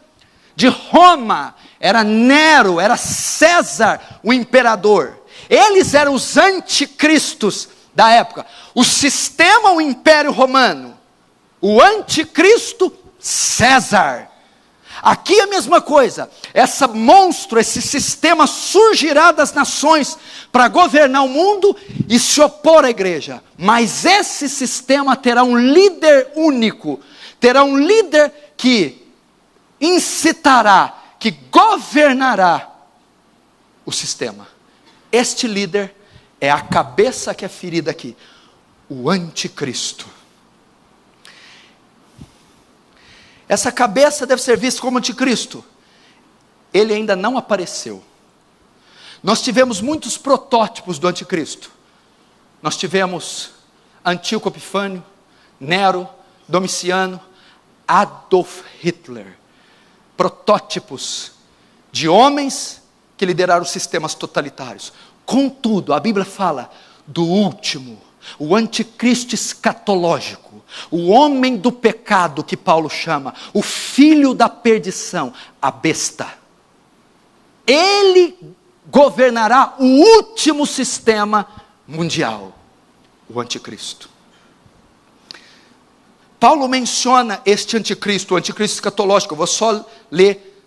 S2: De Roma, era Nero, era César o imperador. Eles eram os anticristos da época. O sistema, o império romano. O anticristo, César. Aqui é a mesma coisa, esse monstro, esse sistema surgirá das nações para governar o mundo e se opor à igreja, mas esse sistema terá um líder único, terá um líder que incitará, que governará o sistema. Este líder é a cabeça que é ferida aqui, o anticristo. Essa cabeça deve ser vista como anticristo. Ele ainda não apareceu. Nós tivemos muitos protótipos do anticristo. Nós tivemos Antíoco Epifânio, Nero, Domiciano, Adolf Hitler. Protótipos de homens que lideraram sistemas totalitários. Contudo, a Bíblia fala do último, o anticristo escatológico, o homem do pecado que Paulo chama, o filho da perdição, a besta. Ele governará o último sistema mundial, o anticristo. Paulo menciona este anticristo, o anticristo escatológico. Eu vou só ler,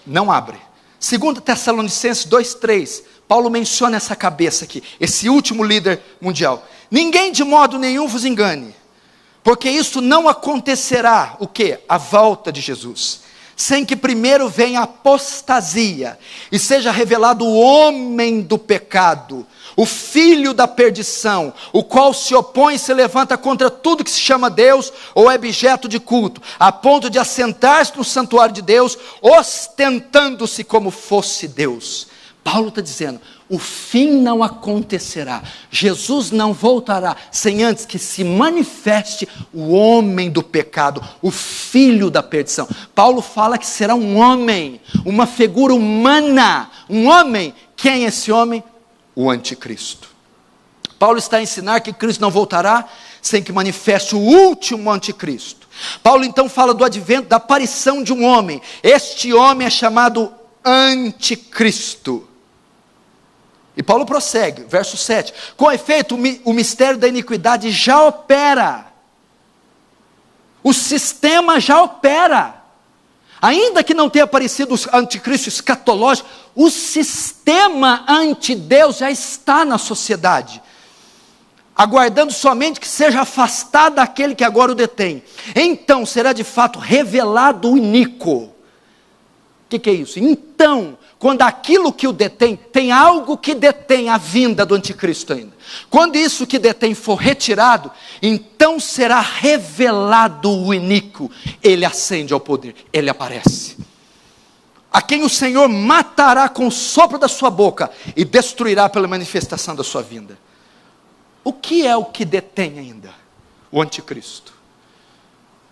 S2: não abre. 2 Tessalonicenses 2:3, Paulo menciona essa cabeça aqui, esse último líder mundial. Ninguém de modo nenhum vos engane, porque isso não acontecerá, o quê? A volta de Jesus, sem que primeiro venha a apostasia, e seja revelado o homem do pecado, o filho da perdição, o qual se opõe e se levanta contra tudo que se chama Deus, ou é objeto de culto, a ponto de assentar-se no santuário de Deus, ostentando-se como fosse Deus. Paulo está dizendo, o fim não acontecerá, Jesus não voltará, sem antes que se manifeste o homem do pecado, o filho da perdição. Paulo fala que será um homem, uma figura humana, um homem. Quem é esse homem? O anticristo. Paulo está a ensinar que Cristo não voltará, sem que manifeste o último anticristo. Paulo então fala do advento, da aparição de um homem. Este homem é chamado anticristo. E Paulo prossegue, verso 7. Com efeito, o mistério da iniquidade já opera. O sistema já opera. Ainda que não tenha aparecido o anticristo escatológico, o sistema anti-Deus já está na sociedade, aguardando somente que seja afastado aquele que agora o detém. Então será de fato revelado o iníquo. O que é isso? Então, quando aquilo que o detém, tem algo que detém a vinda do anticristo ainda. Quando isso que detém for retirado, então será revelado o iníquo. Ele ascende ao poder, ele aparece. A quem o Senhor matará com o sopro da sua boca e destruirá pela manifestação da sua vinda. O que é o que detém ainda? O anticristo.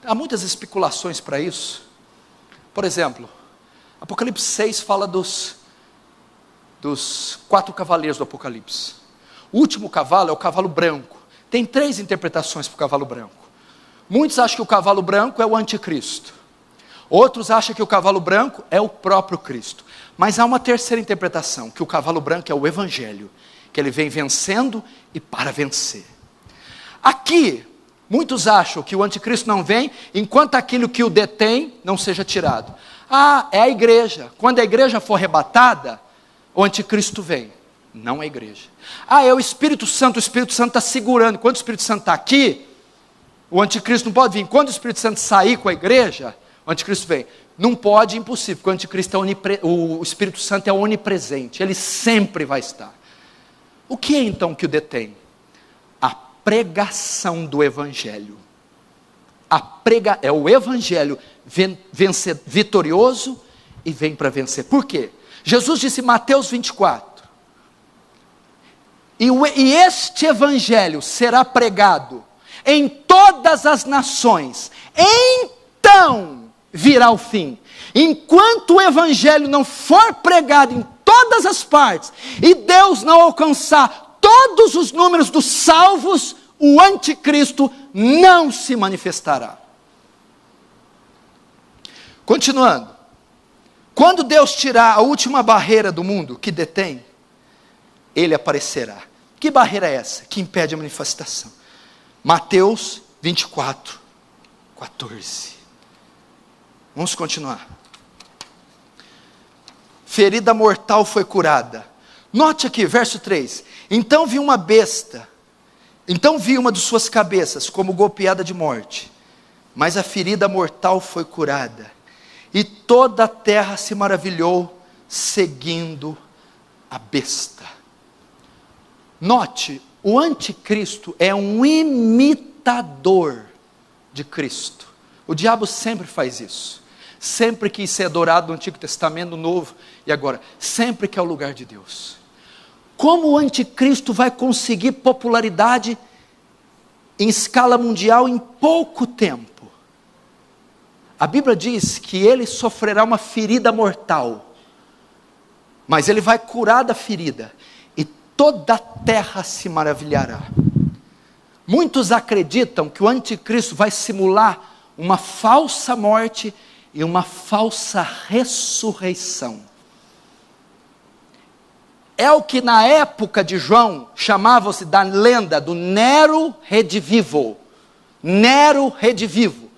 S2: Há muitas especulações para isso. Por exemplo, Apocalipse 6 fala dos 4 cavaleiros do Apocalipse. O último cavalo é o cavalo branco. Tem 3 interpretações para o cavalo branco. Muitos acham que o cavalo branco é o anticristo. Outros acham que o cavalo branco é o próprio Cristo. Mas há uma terceira interpretação, que o cavalo branco é o Evangelho, que ele vem vencendo e para vencer. Aqui, muitos acham que o anticristo não vem, enquanto aquilo que o detém não seja tirado. Ah, é a igreja. Quando a igreja for arrebatada, o anticristo vem. Não a igreja. Ah, é o Espírito Santo está segurando. Quando o Espírito Santo está aqui, o anticristo não pode vir. Quando o Espírito Santo sair com a igreja, o anticristo vem. Não pode, impossível, porque o anticristo o Espírito Santo é onipresente. Ele sempre vai estar. O que é então que o detém? A pregação do Evangelho. É o Evangelho vitorioso e vem para vencer. Por quê? Jesus disse em Mateus 24, e este Evangelho será pregado em todas as nações, então virá o fim. Enquanto o Evangelho não for pregado em todas as partes, e Deus não alcançar todos os números dos salvos, o anticristo não se manifestará. Continuando, quando Deus tirar a última barreira do mundo que detém, ele aparecerá. Que barreira é essa que impede a manifestação? Mateus 24, 14. Vamos continuar. Ferida mortal foi curada. Note aqui, verso 3. Então vi uma de suas cabeças como golpeada de morte, mas a ferida mortal foi curada. E toda a terra se maravilhou, seguindo a besta. Note, o anticristo é um imitador de Cristo. O diabo sempre faz isso. Sempre quis ser adorado no Antigo Testamento, no Novo, e agora, sempre que é o lugar de Deus. Como o anticristo vai conseguir popularidade em escala mundial em pouco tempo? A Bíblia diz que ele sofrerá uma ferida mortal, mas ele vai curar da ferida, e toda a terra se maravilhará. Muitos acreditam que o anticristo vai simular uma falsa morte e uma falsa ressurreição. É o que na época de João chamava-se da lenda do Nero Redivivo. Nero Redivivo.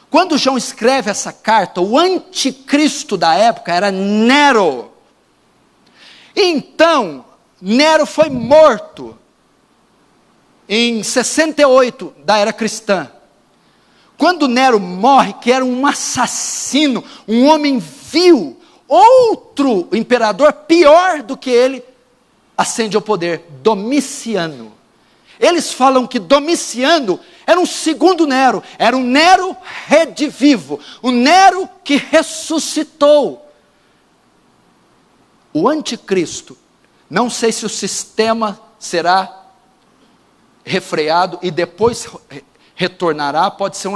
S2: Quando João escreve essa carta, o anticristo da época era Nero. Então, Nero foi morto em 68 da era cristã. Quando Nero morre, que era um assassino, um homem vil, outro imperador pior do que ele ascende ao poder, Domiciano. Eles falam que Domiciano era um segundo Nero, era um Nero redivivo, um Nero que ressuscitou. O anticristo, não sei se o sistema será refreado e depois retornará, pode ser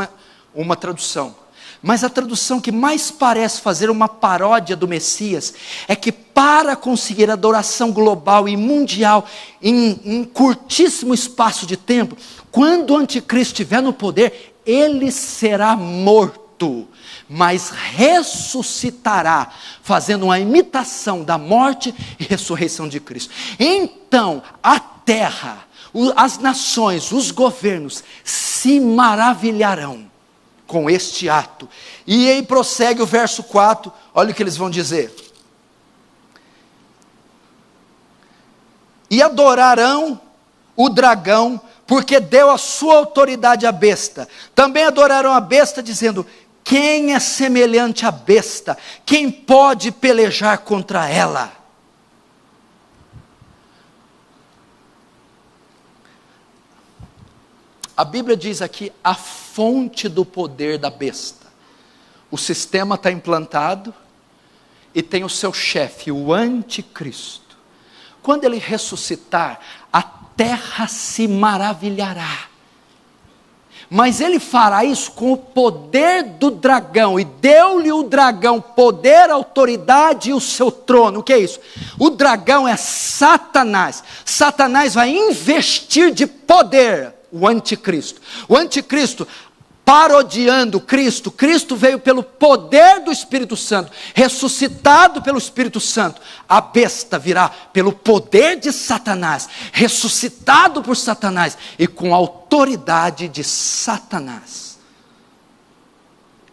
S2: uma tradução. Mas a tradução que mais parece fazer uma paródia do Messias é que para conseguir adoração global e mundial em curtíssimo espaço de tempo, quando o anticristo estiver no poder, ele será morto, mas ressuscitará, fazendo uma imitação da morte e ressurreição de Cristo. Então, a terra, as nações, os governos se maravilharão com este ato. E aí prossegue o verso 4, olha o que eles vão dizer. E adorarão o dragão, porque deu a sua autoridade à besta. Também adorarão a besta, dizendo: quem é semelhante à besta? Quem pode pelejar contra ela? A Bíblia diz aqui a fonte do poder da besta. O sistema está implantado e tem o seu chefe, o anticristo. Quando ele ressuscitar, a terra se maravilhará. Mas ele fará isso com o poder do dragão, e deu-lhe o dragão poder, autoridade e o seu trono. O que é isso? O dragão é Satanás. Satanás vai investir de poder o anticristo. O anticristo, parodiando Cristo, Cristo veio pelo poder do Espírito Santo, ressuscitado pelo Espírito Santo. A besta virá pelo poder de Satanás, ressuscitado por Satanás e com a autoridade de Satanás.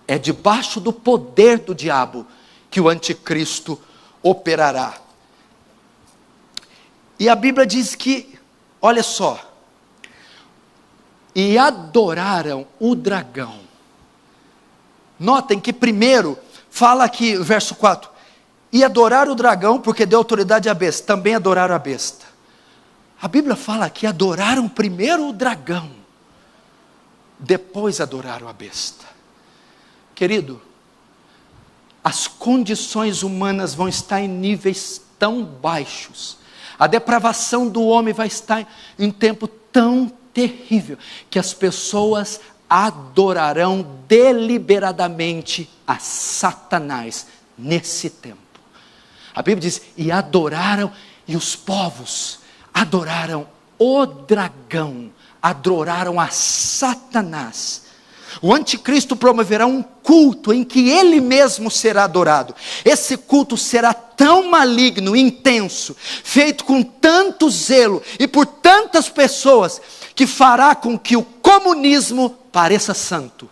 S2: É debaixo do poder do diabo que o anticristo operará. E a Bíblia diz que, olha só, e adoraram o dragão. Notem que primeiro, fala aqui, verso 4, e adoraram o dragão, porque deu autoridade à besta, também adoraram a besta. A Bíblia fala que adoraram primeiro o dragão, depois adoraram a besta. Querido, as condições humanas vão estar em níveis tão baixos, a depravação do homem vai estar em tempo tão terrível, que as pessoas adorarão deliberadamente a Satanás nesse tempo. A Bíblia diz, e adoraram, e os povos adoraram o dragão, adoraram a Satanás. O anticristo promoverá um culto em que ele mesmo será adorado. Esse culto será tão maligno, intenso, feito com tanto zelo e por tantas pessoas, que fará com que o comunismo pareça santo.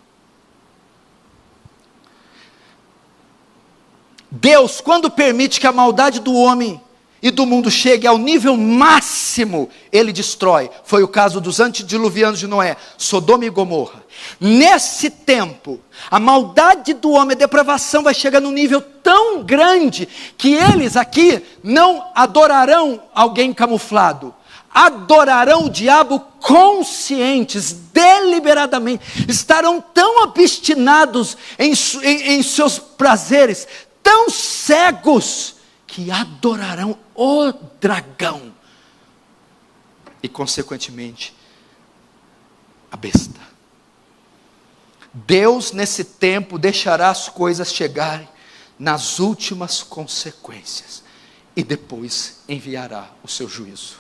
S2: Deus, quando permite que a maldade do homem e do mundo chegue ao nível máximo, ele destrói. Foi o caso dos antediluvianos de Noé, Sodoma e Gomorra. Nesse tempo, a maldade do homem, a depravação vai chegar num nível tão grande, que eles aqui não adorarão alguém camuflado, adorarão o diabo conscientes, deliberadamente, estarão tão obstinados em seus prazeres, tão cegos, que adorarão o dragão, e consequentemente, a besta.
S1: Deus nesse tempo deixará as coisas chegarem nas últimas consequências, e depois enviará o seu juízo,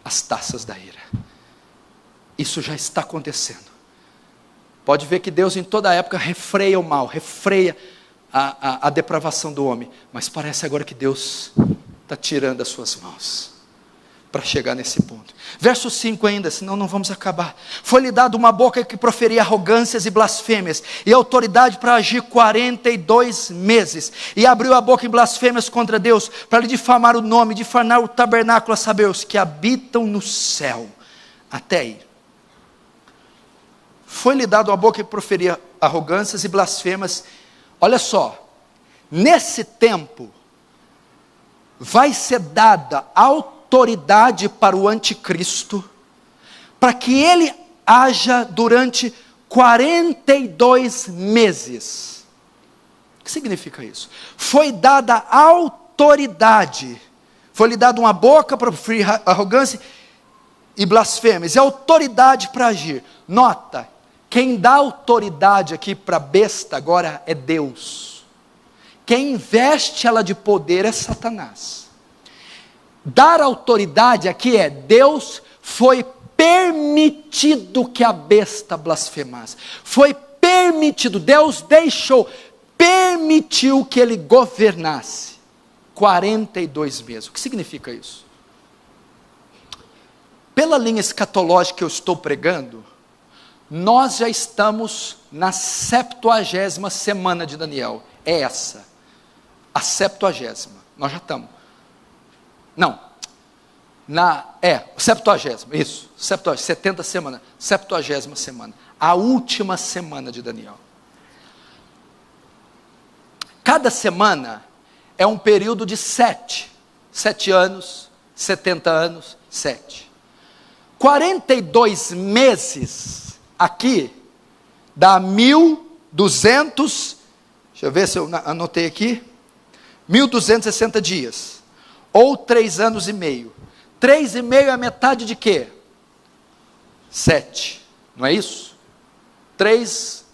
S1: as taças da ira. Isso já está acontecendo. Pode ver que Deus em toda a época refreia o mal, refreia a depravação do homem, mas parece agora que Deus está tirando as suas mãos, para chegar nesse ponto. Verso 5 ainda, senão não vamos acabar. Foi-lhe dado uma boca que proferia arrogâncias e blasfêmias, e autoridade para agir 42 meses, e abriu a boca em blasfêmias contra Deus, para lhe difamar o nome, difamar o tabernáculo, a saber, os que habitam no céu. Até aí. Foi-lhe dado a boca que proferia arrogâncias e blasfêmias. Olha só, nesse tempo, vai ser dada autoridade para o anticristo, para que ele haja durante 42 meses. O que significa isso? Foi dada autoridade, foi-lhe dada uma boca para proferir arrogância e blasfêmias, e autoridade para agir. Nota, quem dá autoridade aqui para a besta agora é Deus. Quem investe ela de poder é Satanás. Dar autoridade aqui é, Deus foi permitido que a besta blasfemasse. Foi permitido, Deus deixou, permitiu que ele governasse. 42 meses. O que significa isso? Pela linha escatológica que eu estou pregando, nós já estamos na 70ª semana de Daniel. É essa, a 70ª. Nós já estamos. Não, 70ª, isso, 70 semana, 70ª semana, a última semana de Daniel. Cada semana é um período de 7 anos, 70 anos, 7. 42 meses, aqui, dá 1.200, deixa eu ver se eu anotei aqui, 1.260 dias. Ou 3 anos e meio. 3,5 é a metade de quê? 7. Não é isso? 3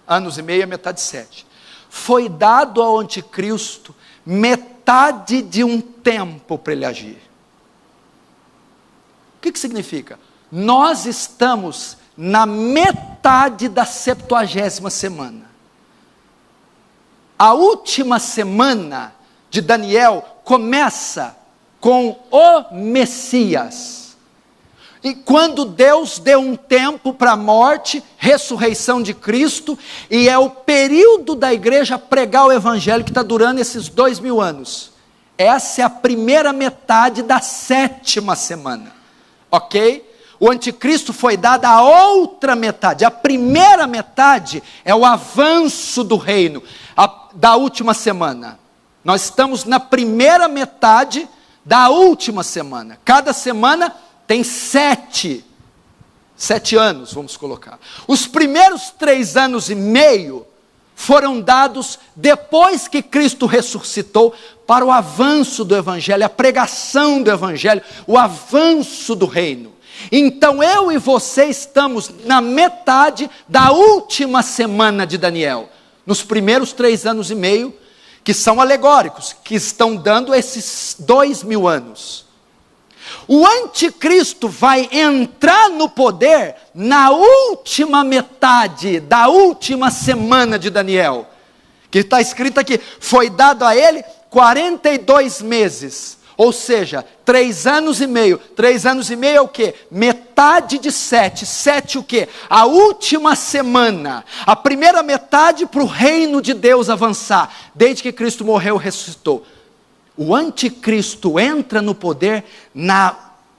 S1: anos e meio é a metade de 7. Foi dado ao anticristo metade de um tempo para ele agir. O que significa? Nós estamos na metade da 70ª semana. A última semana de Daniel começa com o Messias. E quando Deus deu um tempo para a morte, ressurreição de Cristo, e é o período da igreja pregar o evangelho que está durando esses 2000 anos. Essa é a primeira metade da 7ª semana. Ok? O anticristo foi dado a outra metade. A primeira metade é o avanço do reino, da última semana. Nós estamos na primeira metade da última semana. Cada semana tem 7 anos, vamos colocar. Os primeiros 3 anos e meio foram dados depois que Cristo ressuscitou para o avanço do evangelho, a pregação do evangelho, o avanço do reino. Então eu e você estamos na metade da última semana de Daniel, nos primeiros 3 anos e meio, que são alegóricos, que estão dando esses 2000 anos. O anticristo vai entrar no poder na última metade da última semana de Daniel, que está escrito aqui, foi dado a ele 42 meses, ou seja, 3 anos e meio. 3 anos e meio é o quê? Metade de 7. 7 o quê? A última semana. A primeira metade para o reino de Deus avançar. Desde que Cristo morreu e ressuscitou. O anticristo entra no poder na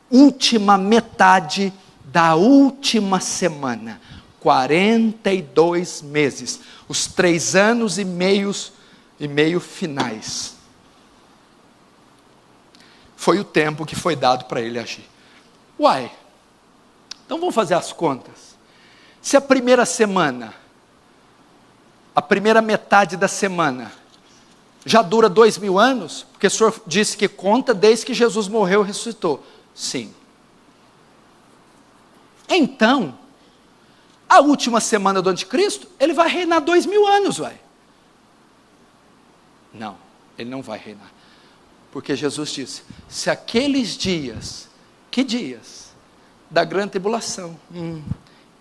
S1: última metade da última semana. 42 meses. Os 3 anos e meio finais. Foi o tempo que foi dado para ele agir. Uai, então vamos fazer as contas. Se a primeira semana, a primeira metade da semana, já dura 2000 anos, porque o senhor disse que conta desde que Jesus morreu e ressuscitou. Sim. Então,
S2: a última semana do anticristo, ele vai reinar 2000 anos, vai. Não, ele não vai reinar. Porque Jesus disse, se aqueles dias, que dias? Da grande tribulação.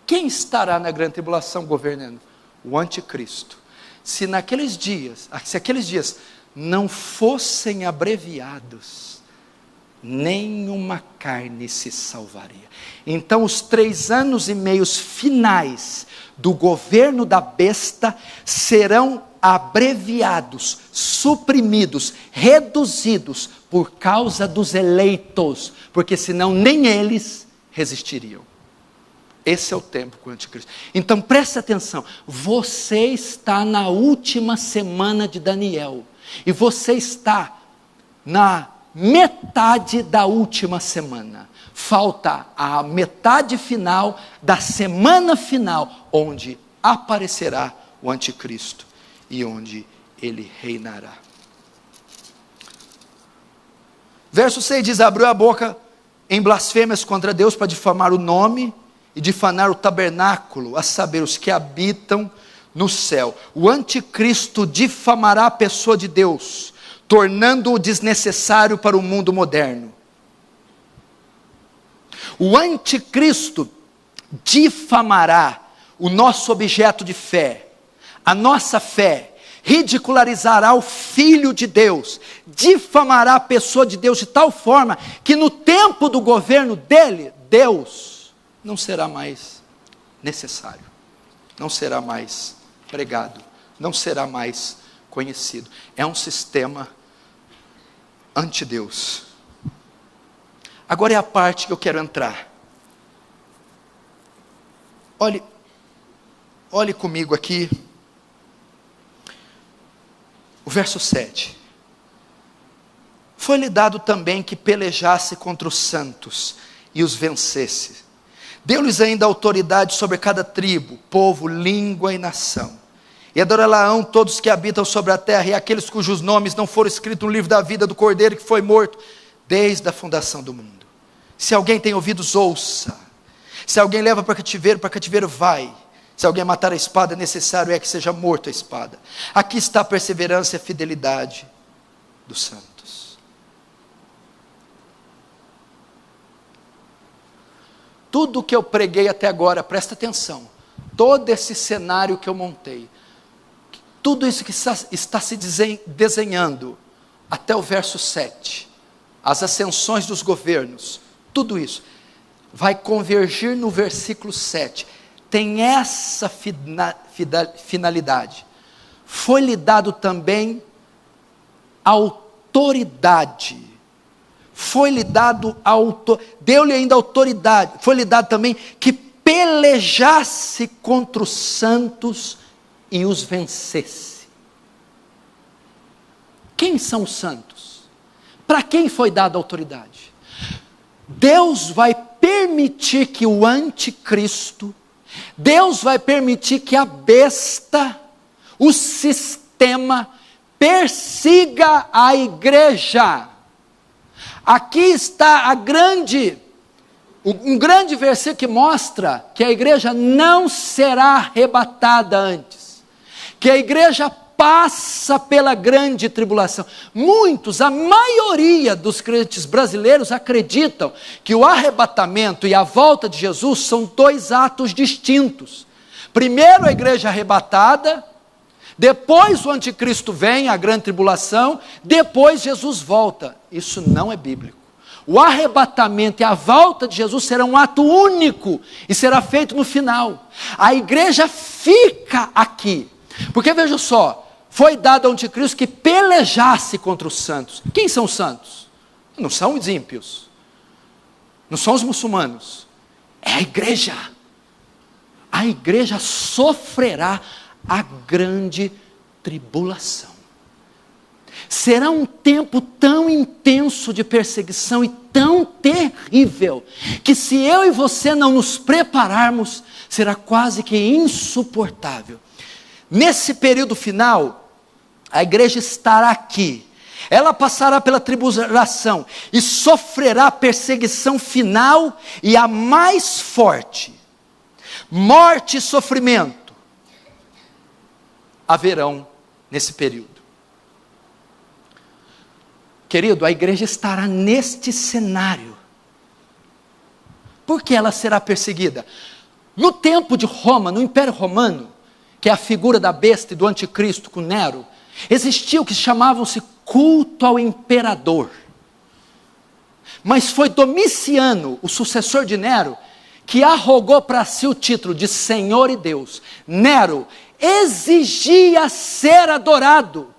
S2: Quem estará na grande tribulação governando? O anticristo. Se aqueles dias não fossem abreviados, nenhuma carne se salvaria. Então os 3 anos e meio finais do governo da besta serão abreviados, suprimidos, reduzidos por causa dos eleitos, porque senão nem eles resistiriam. Esse é o tempo com o anticristo. Então preste atenção, você está na última semana de Daniel, e você está na metade da última semana. Falta a metade final da semana final, onde aparecerá o anticristo e onde ele reinará. Verso 6 diz, abriu a boca em blasfêmias contra Deus para difamar o nome e difamar o tabernáculo, a saber, os que habitam no céu. O anticristo difamará a pessoa de Deus, tornando-o desnecessário para o mundo moderno. O anticristo difamará o nosso objeto de fé, a nossa fé, ridicularizará o Filho de Deus, difamará a pessoa de Deus de tal forma, que no tempo do governo dele, Deus não será mais necessário, não será mais pregado, não será mais conhecido. É um sistema anti-Deus. Agora é a parte que eu quero entrar. Olhe comigo aqui, o verso 7. Foi-lhe dado também que pelejasse contra os santos e os vencesse. Deu-lhes ainda autoridade sobre cada tribo, povo, língua e nação. E adorá-la-ão todos que habitam sobre a terra, e aqueles cujos nomes não foram escritos no livro da vida do Cordeiro que foi morto desde a fundação do mundo. Se alguém tem ouvidos, ouça. Se alguém leva para cativeiro vai. Se alguém matar a espada, necessário é que seja morto a espada. Aqui está a perseverança e a fidelidade dos santos. Tudo o que eu preguei até agora, presta atenção, todo esse cenário que eu montei, tudo isso que está se desenhando, até o verso 7, as ascensões dos governos, tudo isso, vai convergir no versículo 7, tem essa finalidade. Foi-lhe dado também autoridade, deu-lhe ainda autoridade, foi-lhe dado também que pelejasse contra os santos e os vencesse. Quem são os santos? Para quem foi dada a autoridade? Deus vai permitir que o anticristo, Deus vai permitir que a besta, o sistema, persiga a igreja. Aqui está um grande versículo que mostra que a igreja não será arrebatada antes, que a igreja passa pela grande tribulação. A maioria dos crentes brasileiros acreditam que o arrebatamento e a volta de Jesus são 2 atos distintos. Primeiro a igreja arrebatada, depois o anticristo vem, a grande tribulação, depois Jesus volta. Isso não é bíblico. O arrebatamento e a volta de Jesus serão um ato único e será feito no final. A igreja fica aqui, porque veja só, foi dado ao anticristo que pelejasse contra os santos. Quem são os santos? Não são os ímpios, não são os muçulmanos, é a igreja. A igreja sofrerá a grande tribulação. Será um tempo tão intenso de perseguição e tão terrível, que se eu e você não nos prepararmos, será quase que insuportável. Nesse período final, a igreja estará aqui, ela passará pela tribulação e sofrerá a perseguição final e a mais forte. Morte e sofrimento haverão nesse período. Querido, a igreja estará neste cenário. Por que ela será perseguida? No tempo de Roma, no Império Romano, que é a figura da besta e do anticristo com Nero, existia o que chamavam-se culto ao imperador. Mas foi Domiciano, o sucessor de Nero, que arrogou para si o título de Senhor e Deus. Nero exigia ser adorado.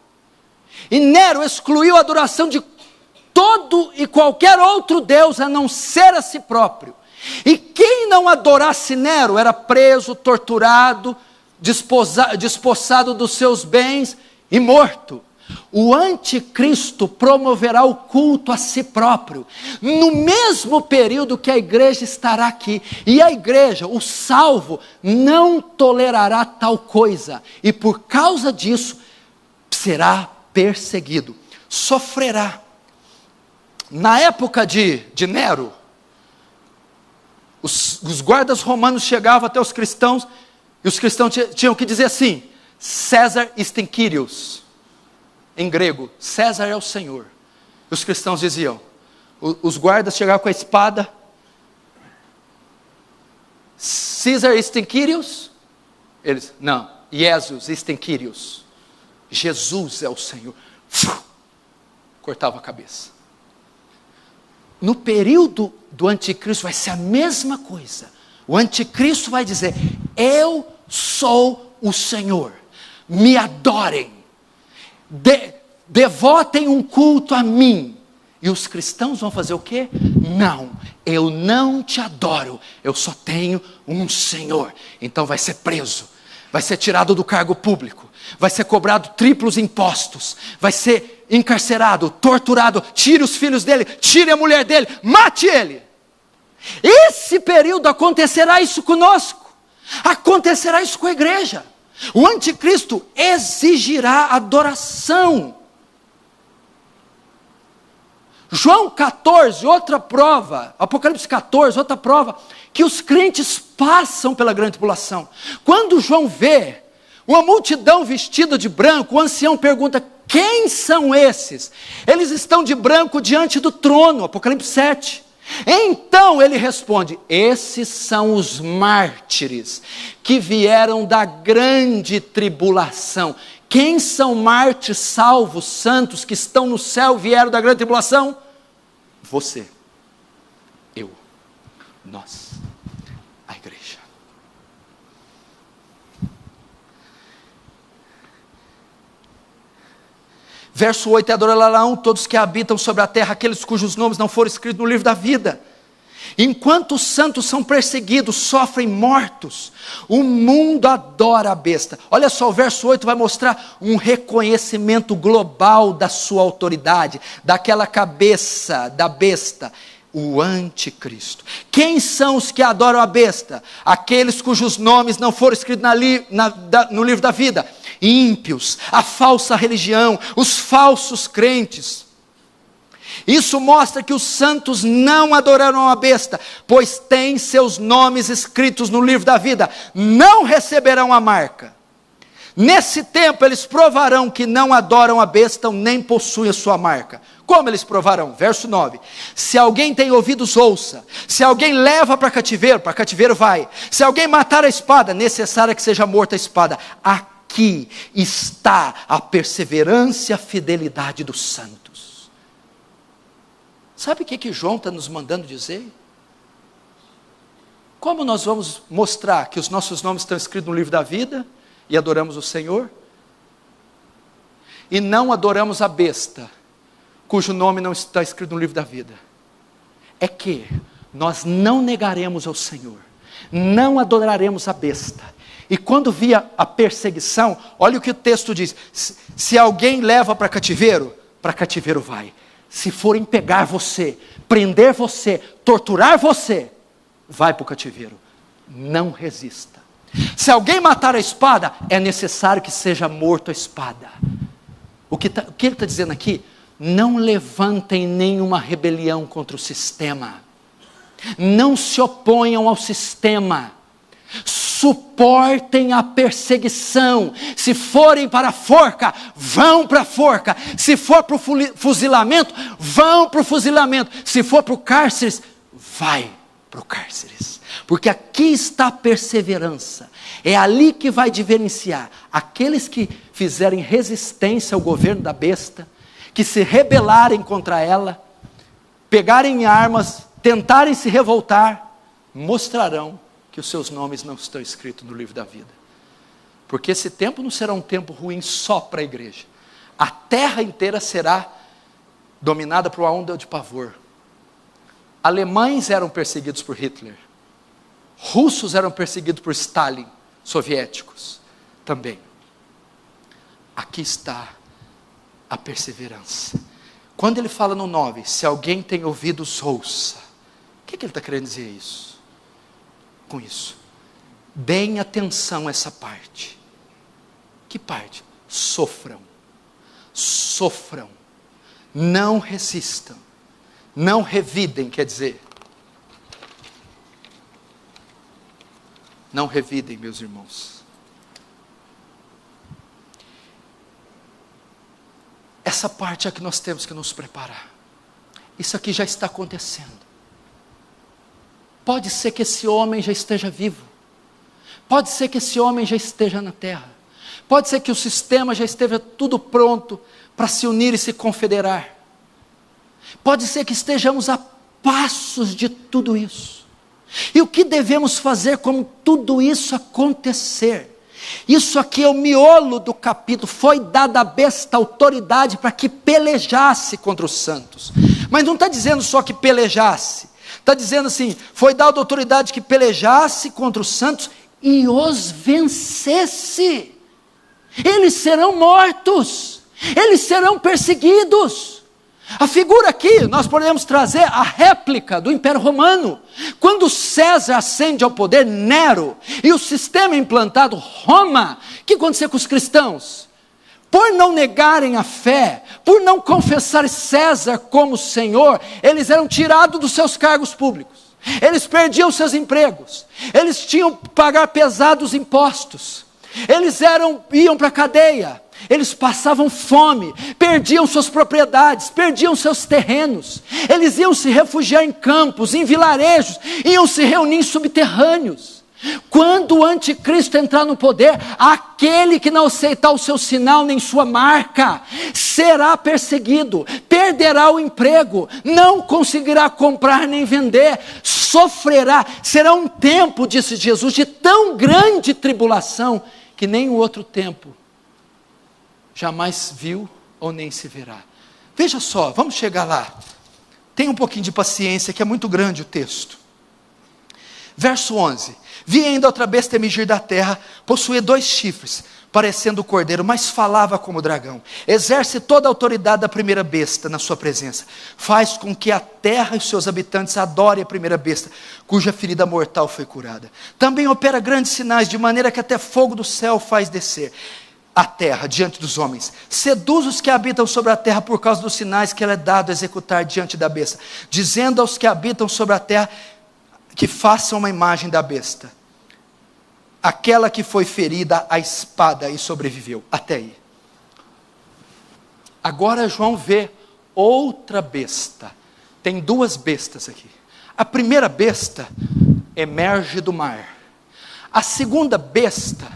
S2: E Nero excluiu a adoração de todo e qualquer outro Deus, a não ser a si próprio. E quem não adorasse Nero era preso, torturado, despossado dos seus bens e morto. O anticristo promoverá o culto a si próprio, no mesmo período que a igreja estará aqui. E a igreja, o salvo, não tolerará tal coisa. E por causa disso, será perseguido, sofrerá. Na época de Nero, os guardas romanos chegavam até os cristãos, e os cristãos tinham que dizer assim: César est Kyrios. Em grego, César é o Senhor. E os cristãos diziam, os guardas chegavam com a espada, César est Kyrios? Eles, não, Jesus est Kyrios. Jesus é o Senhor. Cortava a cabeça. No período do anticristo vai ser a mesma coisa. O anticristo vai dizer: eu sou o Senhor, me adorem, devotem um culto a mim. E os cristãos vão fazer o quê? Não, eu não te adoro, eu só tenho um Senhor. Então vai ser preso, vai ser tirado do cargo público, vai ser cobrado triplos impostos, vai ser encarcerado, torturado, tire os filhos dele, tire a mulher dele, mate ele. Esse período acontecerá isso conosco, acontecerá isso com a igreja. O anticristo exigirá adoração. João 14, outra prova, Apocalipse 14, outra prova, que os crentes passam pela grande tribulação. Quando João vê uma multidão vestida de branco, o ancião pergunta: quem são esses? Eles estão de branco diante do trono, Apocalipse 7. Então ele responde: esses são os mártires que vieram da grande tribulação. Quem são mártires, salvos, santos, que estão no céu, vieram da grande tribulação? Você, eu, nós, a igreja. Verso 8: adorarão todos que habitam sobre a terra, aqueles cujos nomes não foram escritos no livro da vida. Enquanto os santos são perseguidos, sofrem mortos, o mundo adora a besta. Olha só, o verso 8 vai mostrar um reconhecimento global da sua autoridade, daquela cabeça da besta, o anticristo. Quem são os que adoram a besta? Aqueles cujos nomes não foram escritos no livro da vida. Ímpios, a falsa religião, os falsos crentes. Isso mostra que os santos não adoraram a besta, pois têm seus nomes escritos no livro da vida, não receberão a marca. Nesse tempo eles provarão que não adoram a besta, nem possuem a sua marca. Como eles provarão? Verso 9: se alguém tem ouvidos, ouça. Se alguém leva para cativeiro vai. Se alguém matar a espada, necessário que seja morta a espada. Aqui está a perseverança e a fidelidade dos santos. Sabe o que João está nos mandando dizer? Como nós vamos mostrar que os nossos nomes estão escritos no livro da vida e adoramos o Senhor? E não adoramos a besta, cujo nome não está escrito no livro da vida. É que nós não negaremos ao Senhor, não adoraremos a besta. E quando via a perseguição, olha o que o texto diz: se alguém leva para cativeiro vai. Se forem pegar você, prender você, torturar você, vai para o cativeiro. Não resista. Se alguém matar a espada, é necessário que seja morto a espada. O que ele está dizendo aqui? Não levantem nenhuma rebelião contra o sistema. Não se oponham ao sistema. Suportem a perseguição. Se forem para a forca, vão para a forca. Se for para o fuzilamento, vão para o fuzilamento. Se for para o cárcere, vai para o cárcere. Porque aqui está a perseverança. É ali que vai diferenciar aqueles que fizerem resistência ao governo da besta, que se rebelarem contra ela, pegarem armas, tentarem se revoltar, mostrarão que os seus nomes não estão escritos no livro da vida. Porque esse tempo não será um tempo ruim só para a igreja. A terra inteira será dominada por uma onda de pavor. Alemães eram perseguidos por Hitler. Russos eram perseguidos por Stalin. Soviéticos também. Aqui está a perseverança. Quando ele fala no 9, se alguém tem ouvidos, ouça. O que ele está querendo dizer isso? Com isso, deem atenção a essa parte. Que parte? Sofram. Sofram. Não resistam. Não revidem, quer dizer. Não revidem, meus irmãos. Essa parte é que nós temos que nos preparar. Isso aqui já está acontecendo. Pode ser que esse homem já esteja vivo. Pode ser que esse homem já esteja na terra. Pode ser que o sistema já esteja tudo pronto para se unir e se confederar. Pode ser que estejamos a passos de tudo isso. E o que devemos fazer como tudo isso acontecer? Isso aqui é o miolo do capítulo. Foi dada à besta autoridade para que pelejasse contra os santos. Mas não está dizendo só que pelejasse. Está dizendo assim, foi dada autoridade que pelejasse contra os santos e os vencesse. Eles serão mortos. Eles serão perseguidos. A figura aqui, nós podemos trazer a réplica do Império Romano. Quando César ascende ao poder, Nero, e o sistema implantado, Roma, o que aconteceu com os cristãos? Por não negarem a fé, por não confessar César como Senhor, eles eram tirados dos seus cargos públicos. Eles perdiam seus empregos. Eles tinham que pagar pesados impostos. Eles iam para a cadeia. Eles passavam fome, perdiam suas propriedades, perdiam seus terrenos. Eles iam se refugiar em campos, em vilarejos, iam se reunir em subterrâneos. Quando o anticristo entrar no poder, aquele que não aceitar o seu sinal nem sua marca, será perseguido, perderá o emprego, não conseguirá comprar nem vender, sofrerá. Será um tempo, disse Jesus, de tão grande tribulação, que nem o outro tempo jamais viu ou nem se verá. Veja só, vamos chegar lá. Tenha um pouquinho de paciência, que é muito grande o texto. Verso 11. Vi ainda outra besta emergir da terra, possuía 2 chifres, parecendo o cordeiro, mas falava como o dragão. Exerce toda a autoridade da primeira besta na sua presença. Faz com que a terra e os seus habitantes adorem a primeira besta, cuja ferida mortal foi curada. Também opera grandes sinais, de maneira que até fogo do céu faz descer a terra diante dos homens. Seduz os que habitam sobre a terra por causa dos sinais que ela é dado a executar diante da besta, dizendo aos que habitam sobre a terra que façam uma imagem da besta, aquela que foi ferida à espada e sobreviveu. Até aí. Agora João vê outra besta. Tem 2 bestas aqui. A primeira besta emerge do mar. A segunda besta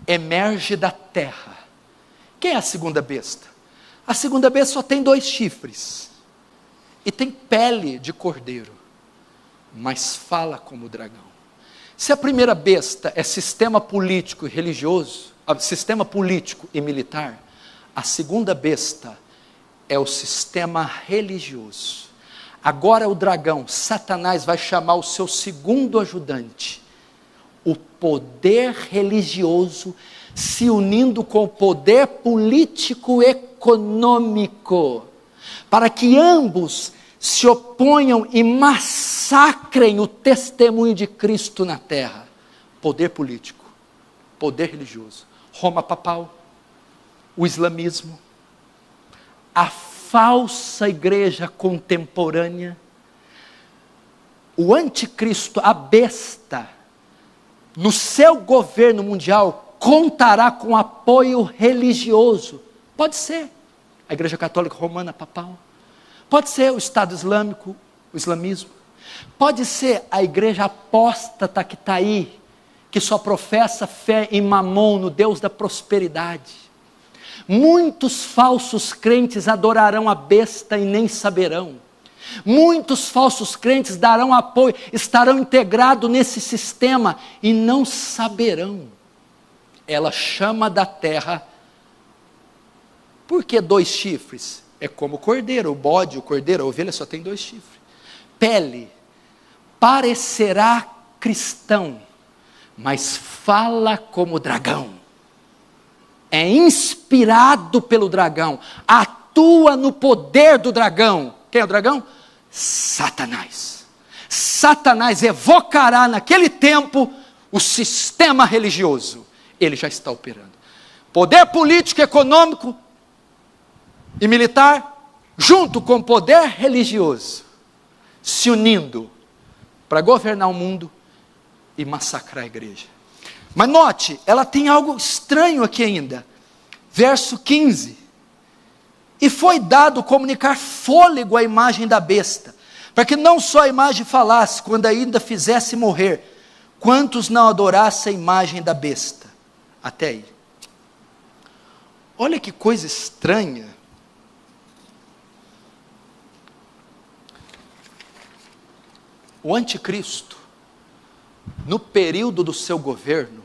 S2: emerge da terra. Quem é a segunda besta? A segunda besta só tem 2 chifres e tem pele de cordeiro, mas fala como dragão. Se a primeira besta é sistema político e religioso, sistema político e militar, a segunda besta é o sistema religioso. Agora o dragão, Satanás, vai chamar o seu segundo ajudante, o poder religioso, se unindo com o poder político econômico, para que ambos se oponham e massacrem o testemunho de Cristo na terra. Poder político, poder religioso, Roma papal, o islamismo, a falsa igreja contemporânea, o anticristo, a besta, no seu governo mundial, contará com apoio religioso. Pode ser a Igreja Católica Romana Papal, pode ser o Estado Islâmico, o islamismo, pode ser a igreja apóstata que está aí, que só professa fé em Mamon, no Deus da prosperidade. Muitos falsos crentes adorarão a besta e nem saberão. Muitos falsos crentes darão apoio, estarão integrados nesse sistema e não saberão. Ela chama da terra. Por que 2 chifres? É como o cordeiro, o bode, o cordeiro, a ovelha só tem 2 chifres. Pele, parecerá cristão, mas fala como dragão. É inspirado pelo dragão, atua no poder do dragão. Quem é o dragão? Satanás. Satanás evocará naquele tempo o sistema religioso. Ele já está operando. Poder político, econômico e militar, junto com poder religioso, se unindo para governar o mundo e massacrar a igreja. Mas note, ela tem algo estranho aqui ainda. Verso 15. E foi dado comunicar fôlego à imagem da besta, para que não só a imagem falasse, quando ainda fizesse morrer, quantos não adorassem a imagem da besta. Até aí. Olha que coisa estranha. O anticristo, no período do seu governo,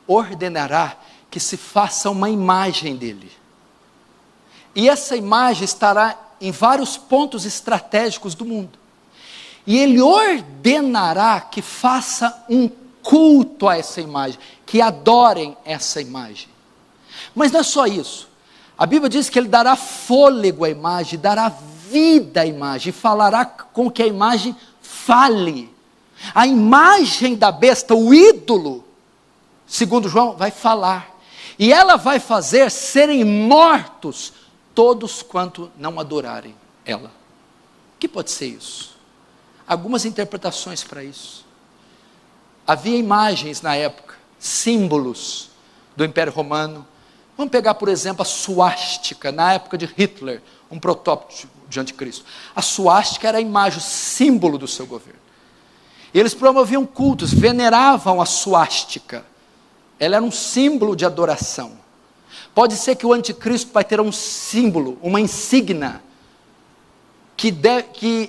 S2: ordenará que se faça uma imagem dele. E essa imagem estará em vários pontos estratégicos do mundo. E ele ordenará que faça um culto a essa imagem, que adorem essa imagem. Mas não é só isso. A Bíblia diz que ele dará fôlego à imagem, dará vida à imagem, e falará com que a imagem fale. A imagem da besta, o ídolo, segundo João, vai falar. E ela vai fazer serem mortos todos quanto não adorarem ela. O que pode ser isso? Algumas interpretações para isso. Havia imagens na época, símbolos do Império Romano. Vamos pegar, por exemplo, a suástica, na época de Hitler, um protótipo de anticristo. A suástica era a imagem, o símbolo do seu governo. E eles promoviam cultos, veneravam a suástica. Ela era um símbolo de adoração. Pode ser que o anticristo vai ter um símbolo, uma insígnia, que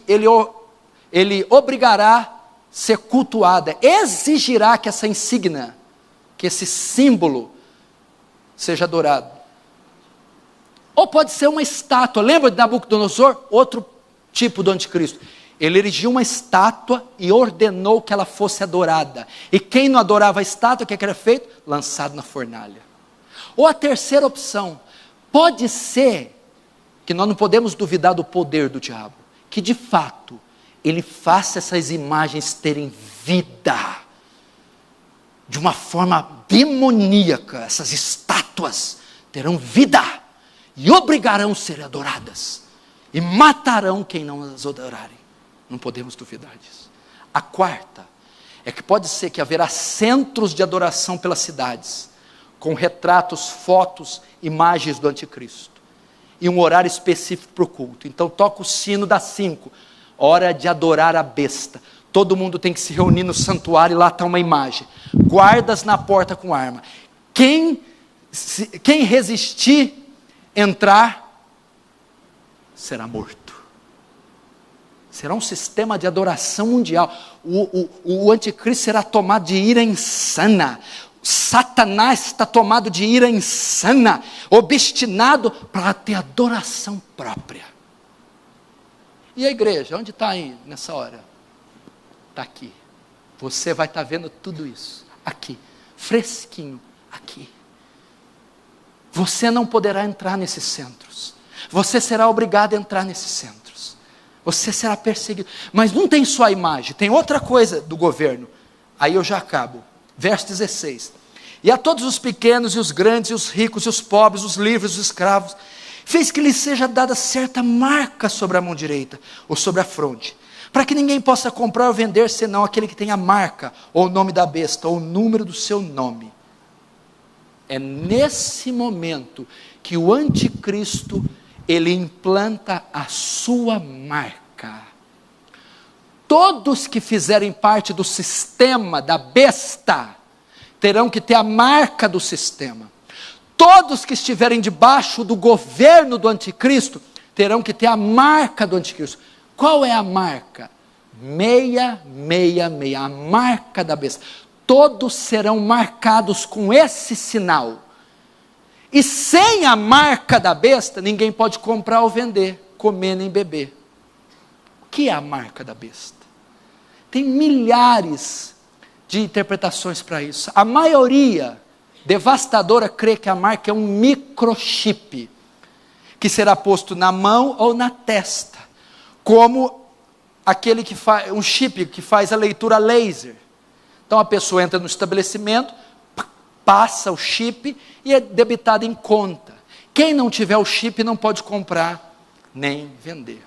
S2: ele obrigará a ser cultuada, exigirá que essa insígnia, que esse símbolo seja adorado. Ou pode ser uma estátua. Lembra de Nabucodonosor? Outro tipo do anticristo. Ele erigiu uma estátua e ordenou que ela fosse adorada. E quem não adorava a estátua, o que era feito? Lançado na fornalha. Ou a terceira opção, pode ser que nós não podemos duvidar do poder do diabo, que de fato ele faça essas imagens terem vida, de uma forma demoníaca. Essas estátuas terão vida e obrigarão a ser adoradas, e matarão quem não as adorarem. Não podemos duvidar disso. A quarta é que pode ser que haverá centros de adoração pelas cidades, com retratos, fotos, imagens do anticristo, e um horário específico para o culto. Então toca o sino das 5, hora de adorar a besta. Todo mundo tem que se reunir no santuário, e lá está uma imagem, guardas na porta com arma. Quem resistir, entrar, será morto. Será um sistema de adoração mundial. O anticristo será tomado de ira insana. Satanás está tomado de ira insana, obstinado para ter adoração própria. E a igreja, onde está aí nessa hora? Está aqui. Você vai estar vendo tudo isso, aqui, fresquinho, aqui. Você não poderá entrar nesses centros. Você será obrigado a entrar nesses centros. Você será perseguido. Mas não tem só a imagem, tem outra coisa do governo. Aí eu já acabo. Verso 16. E a todos os pequenos e os grandes, e os ricos e os pobres, os livres e os escravos, fez que lhes seja dada certa marca sobre a mão direita, ou sobre a fronte,
S1: para que ninguém possa comprar ou vender, senão aquele que tem a marca, ou o nome da besta, ou o número do seu nome. É nesse momento que o anticristo, ele implanta a sua marca. Todos que fizerem parte do sistema da besta, terão que ter a marca do sistema. Todos que estiverem debaixo do governo do anticristo, terão que ter a marca do anticristo. Qual é a marca? 666, a marca da besta. Todos serão marcados com esse sinal. E sem a marca da besta, ninguém pode comprar ou vender, comer nem beber. O que é a marca da besta? Tem milhares de interpretações para isso. A maioria devastadora crê que a marca é um microchip, que será posto na mão ou na testa, como aquele que faz, um chip que faz a leitura laser. Então a pessoa entra no estabelecimento, passa o chip e é debitado em conta. Quem não tiver o chip não pode comprar nem vender.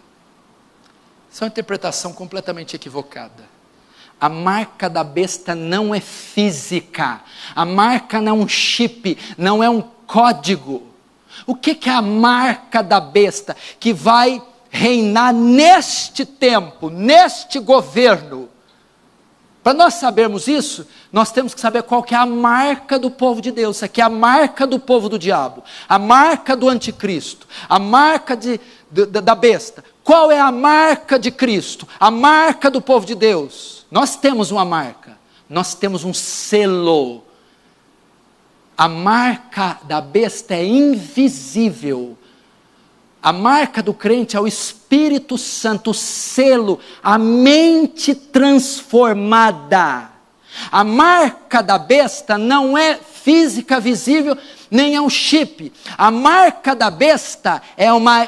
S1: Isso é uma interpretação completamente equivocada. A marca da besta não é física. A marca não é um chip, não é um código. O que é a marca da besta que vai reinar neste tempo, neste governo? Para nós sabermos isso, nós temos que saber qual que é a marca do povo de Deus. Isso aqui é a marca do povo do diabo, a marca do anticristo, a marca da besta. Qual é a marca de Cristo? A marca do povo de Deus. Nós temos uma marca, nós temos um selo. A marca da besta é invisível. A marca do crente é o Espírito Santo, o selo, a mente transformada. A marca da besta não é física, visível, nem é um chip. A marca da besta é uma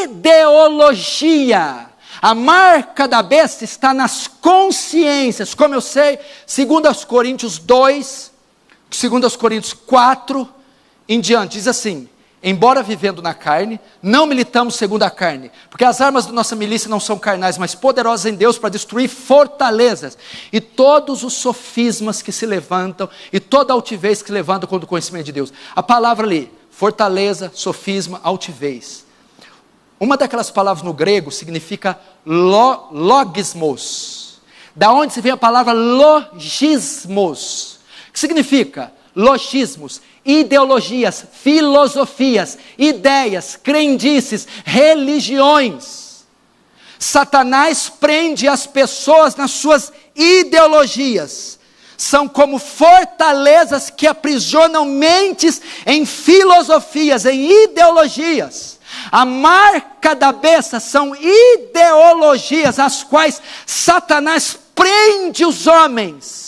S1: ideologia. A marca da besta está nas consciências. Como eu sei, 2 Coríntios 2, 2 Coríntios 4 em diante, diz assim: embora vivendo na carne, não militamos segundo a carne, porque as armas da nossa milícia não são carnais, mas poderosas em Deus para destruir fortalezas, e todos os sofismas que se levantam, e toda altivez que se levanta contra o conhecimento de Deus. A palavra ali, fortaleza, sofisma, altivez. Uma daquelas palavras no grego significa logismos. Da onde se vem a palavra logismos? Que significa logismos? Ideologias, filosofias, ideias, crendices, religiões. Satanás prende as pessoas nas suas ideologias. São como fortalezas que aprisionam mentes em filosofias, em ideologias. A marca da besta são ideologias às quais Satanás prende os homens.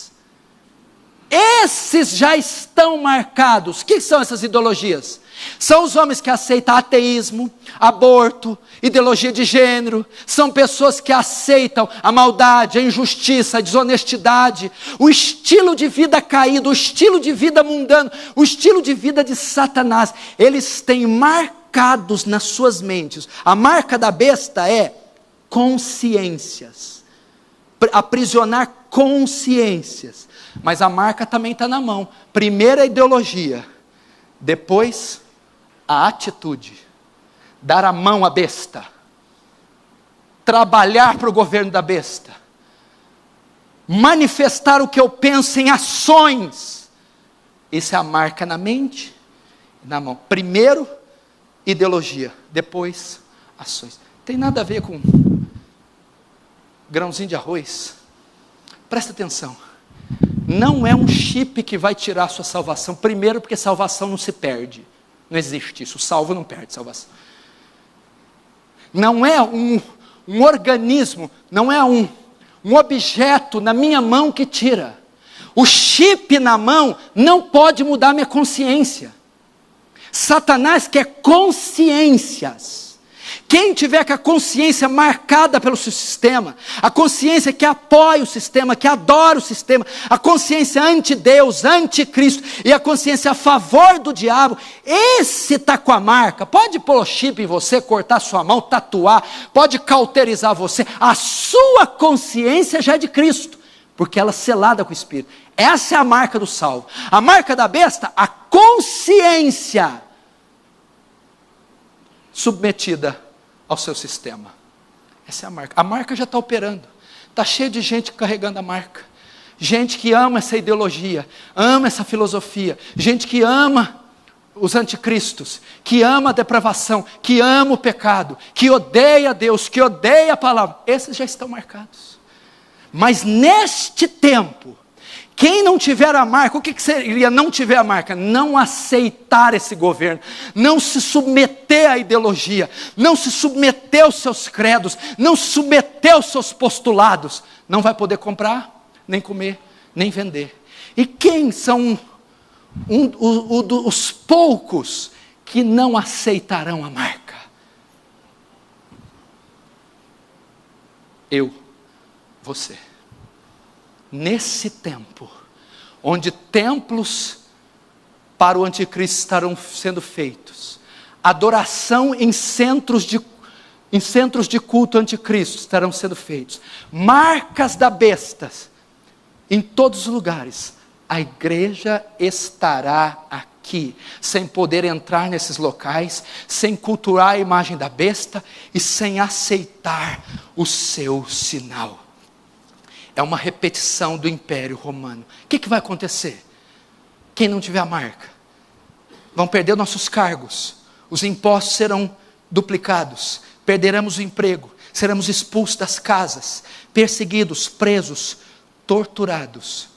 S1: Esses já estão marcados. O que são essas ideologias? São os homens que aceitam ateísmo, aborto, ideologia de gênero. São pessoas que aceitam a maldade, a injustiça, a desonestidade, o estilo de vida caído, o estilo de vida mundano, o estilo de vida de Satanás. Eles têm marcados nas suas mentes. A marca da besta é consciências. Aprisionar consciências. Mas a marca também está na mão. Primeiro a ideologia, depois a atitude. Dar a mão à besta. Trabalhar para o governo da besta. Manifestar o que eu penso em ações. Isso é a marca na mente e na mão. Primeiro ideologia, depois ações. Tem nada a ver com grãozinho de arroz. Presta atenção. Não é um chip que vai tirar a sua salvação. Primeiro, porque salvação não se perde. Não existe isso. O salvo não perde salvação. Não é um organismo, não é um objeto na minha mão que tira. O chip na mão não pode mudar minha consciência. Satanás quer consciências.
S2: Quem tiver com a consciência marcada pelo seu sistema, a consciência que apoia o sistema, que adora o sistema, a consciência anti-Deus, anti-Cristo e a consciência a favor do diabo, esse está com a marca. Pode pôr chip em você, cortar sua mão, tatuar, pode cauterizar você. A sua consciência já é de Cristo, porque ela é selada com o Espírito. Essa é a marca do salvo. A marca da besta, a consciência submetida ao seu sistema. Essa é a marca. A marca já está operando. Está cheio de gente carregando a marca. Gente que ama essa ideologia, ama essa filosofia. Gente que ama os anticristos, que ama a depravação, que ama o pecado, que odeia Deus, que odeia a palavra. Esses já estão marcados. Mas neste tempo, quem não tiver a marca, o que seria não tiver a marca? Não aceitar esse governo, não se submeter à ideologia, não se submeter aos seus credos, não se submeter aos seus postulados, não vai poder comprar, nem comer, nem vender. E quem são os poucos que não aceitarão a marca? Eu, você. Nesse tempo, onde templos para o anticristo estarão sendo feitos, adoração em centros de culto anticristo estarão sendo feitos, marcas da besta em todos os lugares, a igreja estará aqui, sem poder entrar nesses locais, sem cultuar a imagem da besta e sem aceitar o seu sinal. É uma repetição do Império Romano. O que vai acontecer? Quem não tiver a marca, vão perder nossos cargos, os impostos serão duplicados, perderemos o emprego, seremos expulsos das casas, perseguidos, presos, torturados,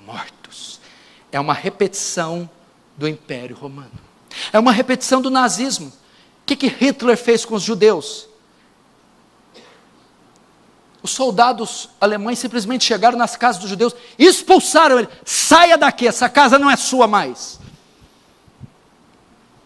S2: mortos. É uma repetição do Império Romano. É uma repetição do nazismo. O que Hitler fez com os judeus? Os soldados alemães simplesmente chegaram nas casas dos judeus, expulsaram ele. Saia daqui, essa casa não é sua mais.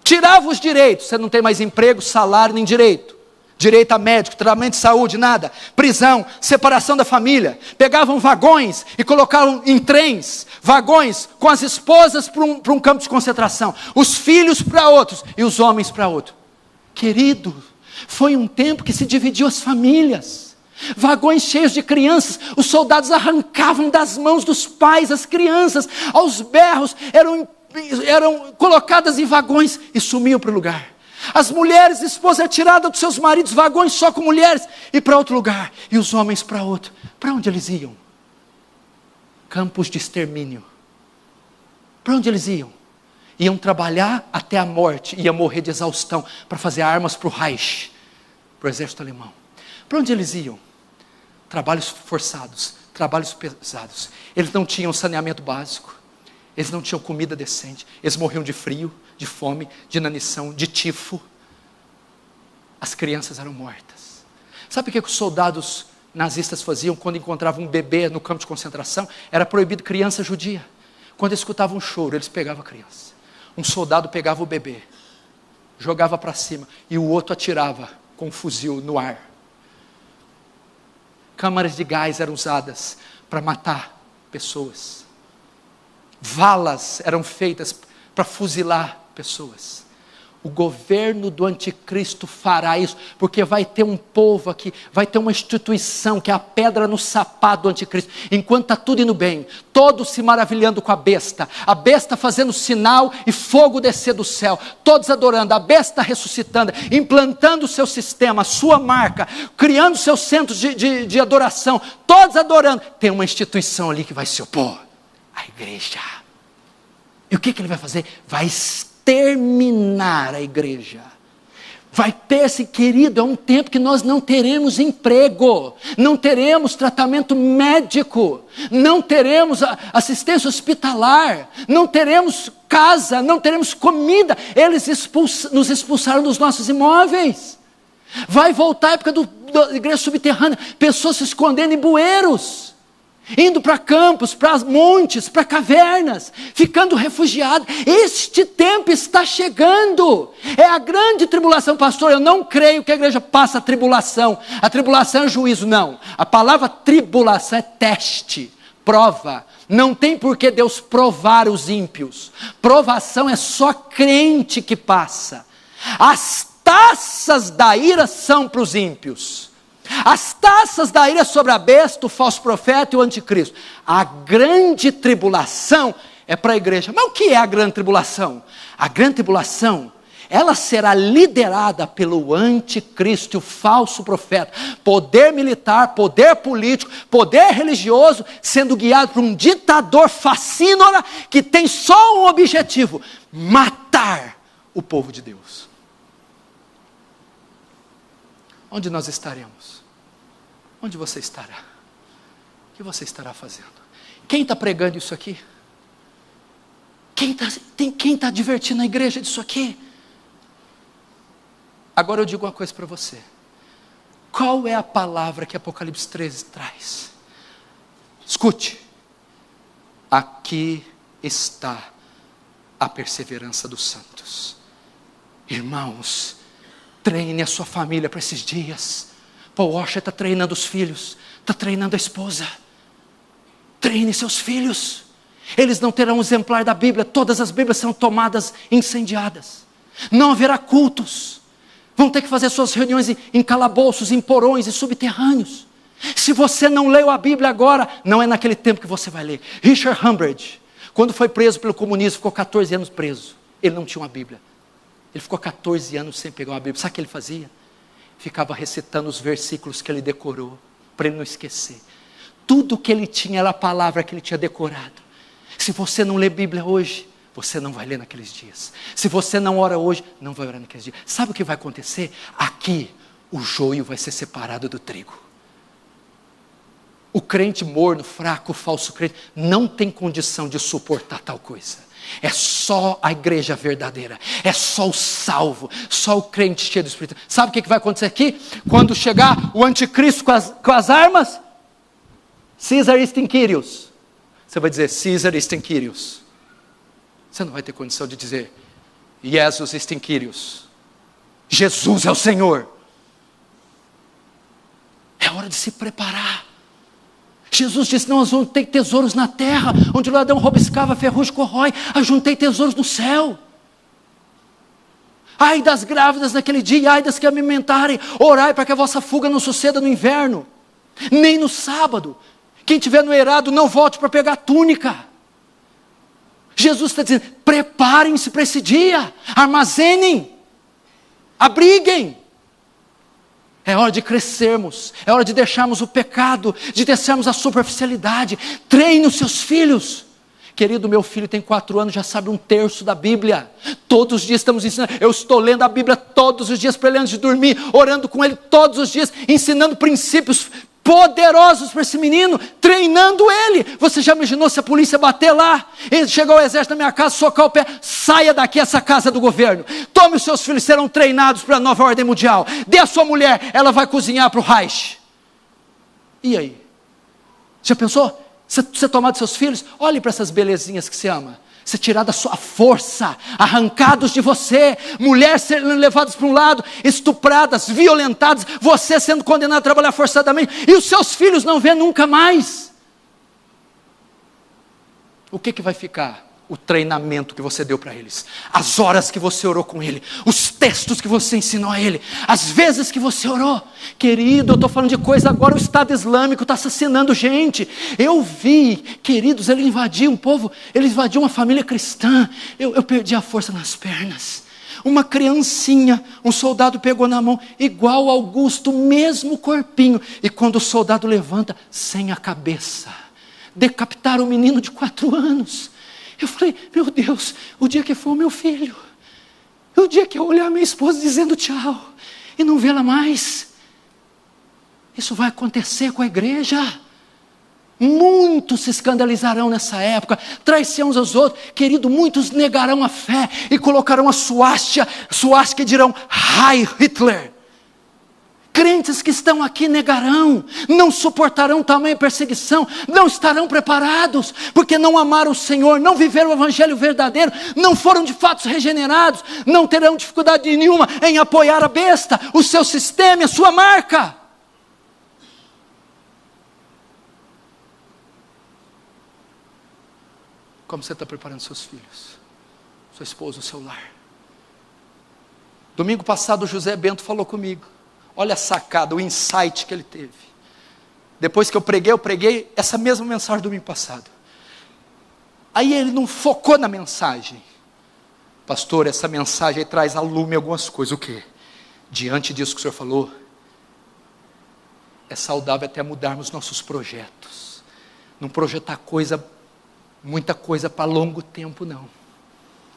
S2: Tirava os direitos, você não tem mais emprego, salário, nem direito. Direito a médico, tratamento de saúde, nada. Prisão, separação da família. Pegavam vagões e colocavam em trens, vagões com as esposas para um campo de concentração. Os filhos para outros e os homens para outro. Querido, foi um tempo que se dividiu as famílias. Vagões cheios de crianças, os soldados arrancavam das mãos dos pais as crianças, aos berros, eram colocadas em vagões e sumiam para o lugar. As mulheres, esposas retiradas dos seus maridos, vagões só com mulheres, e para outro lugar, e os homens para outro. Para onde eles iam? Campos de extermínio. Para onde eles iam? Iam trabalhar até a morte, iam morrer de exaustão, para fazer armas para o Reich, para o exército alemão. Para onde eles iam? Trabalhos forçados, trabalhos pesados. Eles não tinham saneamento básico, eles não tinham comida decente, eles morriam de frio, de fome, de inanição, de tifo. As crianças eram mortas. Sabe o que os soldados nazistas faziam quando encontravam um bebê no campo de concentração? Era proibido criança judia. Quando eles escutavam um choro, eles pegavam a criança. Um soldado pegava o bebê, jogava para cima, e o outro atirava com um fuzil no ar. Câmaras de gás eram usadas para matar pessoas. Valas eram feitas para fuzilar pessoas. O governo do anticristo fará isso, porque vai ter um povo aqui, vai ter uma instituição que é a pedra no sapato do anticristo. Enquanto está tudo indo bem, todos se maravilhando com a besta fazendo sinal e fogo descer do céu, todos adorando, a besta ressuscitando, implantando o seu sistema, a sua marca, criando seus centros de adoração, todos adorando. Tem uma instituição ali que vai se opor, a igreja. E o que ele vai fazer? Vai exterminar a igreja. Vai ter-se, querido, é um tempo que nós não teremos emprego, não teremos tratamento médico, não teremos assistência hospitalar, não teremos casa, não teremos comida. Eles nos expulsaram dos nossos imóveis. Vai voltar a época da igreja subterrânea, pessoas se escondendo em bueiros. indo para campos, para montes, para cavernas, ficando refugiado. Este tempo está chegando. É a grande tribulação, pastor. Eu não creio que a igreja passa a tribulação. A tribulação é juízo, não. A palavra tribulação é teste, prova. Não tem por que Deus provar os ímpios. Provação é só crente que passa. As taças da ira são para os ímpios. As taças da ira sobre a besta, o falso profeta e o anticristo. A grande tribulação é para a igreja. Mas o que é a grande tribulação? A grande tribulação, ela será liderada pelo anticristo e o falso profeta. Poder militar, poder político, poder religioso, sendo guiado por um ditador facínora que tem só um objetivo: matar o povo de Deus. Onde nós estaremos? Onde você estará? O que você estará fazendo? Quem está pregando isso aqui? Quem está divertindo a igreja disso aqui? Agora eu digo uma coisa para você. Qual é a palavra que Apocalipse 13 traz? Escute. Aqui está a perseverança dos santos. Irmãos, treine a sua família para esses dias. Paul Washer está treinando os filhos, está treinando a esposa. Treine seus filhos. Eles não terão um exemplar da Bíblia. Todas as Bíblias são tomadas, incendiadas. Não haverá cultos. Vão ter que fazer suas reuniões em calabouços, em porões e subterrâneos. Se você não leu a Bíblia agora, não é naquele tempo que você vai ler. Richard Humbert, quando foi preso pelo comunismo, ficou 14 anos preso. Ele não tinha uma Bíblia. Ele ficou 14 anos sem pegar uma Bíblia. Sabe o que ele fazia? Ficava recitando os versículos que ele decorou, para ele não esquecer. Tudo que ele tinha era a palavra que ele tinha decorado. Se você não lê Bíblia hoje, você não vai ler naqueles dias. Se você não ora hoje, não vai orar naqueles dias. Sabe o que vai acontecer? Aqui, o joio vai ser separado do trigo. O crente morno, fraco, o falso crente, não tem condição de suportar tal coisa. É só a igreja verdadeira, é só o salvo, só o crente cheio do Espírito. Sabe o que vai acontecer aqui? Quando chegar o anticristo com as armas, Caesar est in Kyrios. Você vai dizer, Caesar est in Kyrios. Você não vai ter condição de dizer, Jesus est in Kyrios. Jesus é o Senhor. É hora de se preparar. Jesus disse, não, nós vamos ter tesouros na terra, onde o ladrão rouba, escava, ferrugem, corrói. Ajuntei tesouros no céu. Ai das grávidas naquele dia, ai das que amamentarem. Orai para que a vossa fuga não suceda no inverno, nem no sábado. Quem estiver no eirado, não volte para pegar a túnica. Jesus está dizendo, preparem-se para esse dia. Armazenem. Abriguem. É hora de crescermos, é hora de deixarmos o pecado, de deixarmos a superficialidade. Treine os seus filhos. Querido, meu filho tem 4 anos, já sabe 1/3 da Bíblia. Todos os dias estamos ensinando. Eu estou lendo a Bíblia todos os dias para ele antes de dormir, orando com ele todos os dias, ensinando princípios poderosos para esse menino, treinando ele. Você já imaginou se a polícia bater lá? Ele chegou ao exército na minha casa, socar o pé, saia daqui, essa casa do governo. Tome os seus filhos, serão treinados para a nova ordem mundial. Dê a sua mulher, ela vai cozinhar para o Reich. E aí? Já pensou? Você tomar dos seus filhos? Olhe para essas belezinhas que você ama. Você tirar da sua força, arrancados de você, mulheres sendo levadas para um lado, estupradas, violentadas, você sendo condenado a trabalhar forçadamente, e os seus filhos não vê nunca mais. O que vai ficar? O treinamento que você deu para eles, as horas que você orou com ele, os textos que você ensinou a ele, as vezes que você orou. Querido, eu estou falando de coisa agora, o Estado Islâmico está assassinando gente. Eu vi, queridos, ele invadiu um povo, ele invadiu uma família cristã. Eu perdi a força nas pernas. Uma criancinha, um soldado pegou na mão, igual Augusto, mesmo corpinho, e quando o soldado levanta, sem a cabeça, decapitaram o menino de 4 anos. Eu falei, meu Deus, o dia que for o meu filho, o dia que eu olhar minha esposa dizendo tchau, e não vê-la mais, isso vai acontecer com a igreja. Muitos se escandalizarão nessa época, traição uns aos outros. Querido, muitos negarão a fé, e colocarão a suástica e dirão, Heil Hitler. crentes que estão aqui negarão, não suportarão tamanha perseguição, não estarão preparados, porque não amaram o Senhor, não viveram o evangelho verdadeiro, não foram de fato regenerados, não terão dificuldade nenhuma em apoiar a besta, o seu sistema, a sua marca. Como você está preparando seus filhos, sua esposa, o seu lar? Domingo passado o José Bento falou comigo. Olha a sacada, o insight que ele teve. Depois que eu preguei essa mesma mensagem domingo passado. Aí ele não focou na mensagem. Pastor, essa mensagem aí traz a lume algumas coisas. O quê? Diante disso que o senhor falou, é saudável até mudarmos nossos projetos. Não projetar muita coisa para longo tempo, não.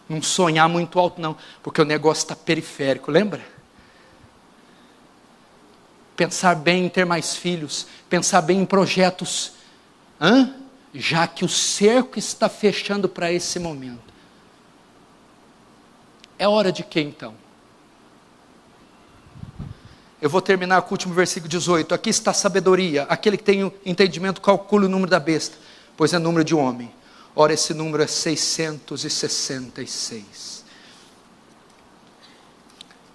S2: Não sonhar muito alto, não, porque o negócio está periférico, lembra? Pensar bem em ter mais filhos, pensar bem em projetos, já que o cerco está fechando para esse momento. É hora de quê então? Eu vou terminar com o último versículo 18. Aqui está a sabedoria, aquele que tem o entendimento calcula o número da besta, pois é número de homem. Ora, esse número é 666.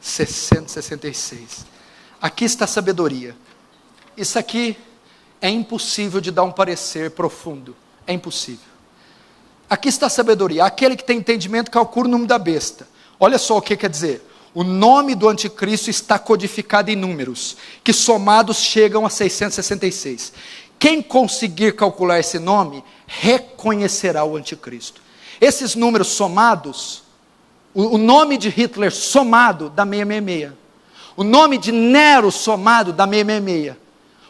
S2: 666. Aqui está a sabedoria. Isso aqui é impossível de dar um parecer profundo. É impossível. Aqui está a sabedoria. Aquele que tem entendimento calcula o número da besta. Olha só o que quer dizer. O nome do anticristo está codificado em números, que somados chegam a 666. Quem conseguir calcular esse nome, reconhecerá o anticristo. Esses números somados, o nome de Hitler somado dá 666. O nome de Nero somado dá 666.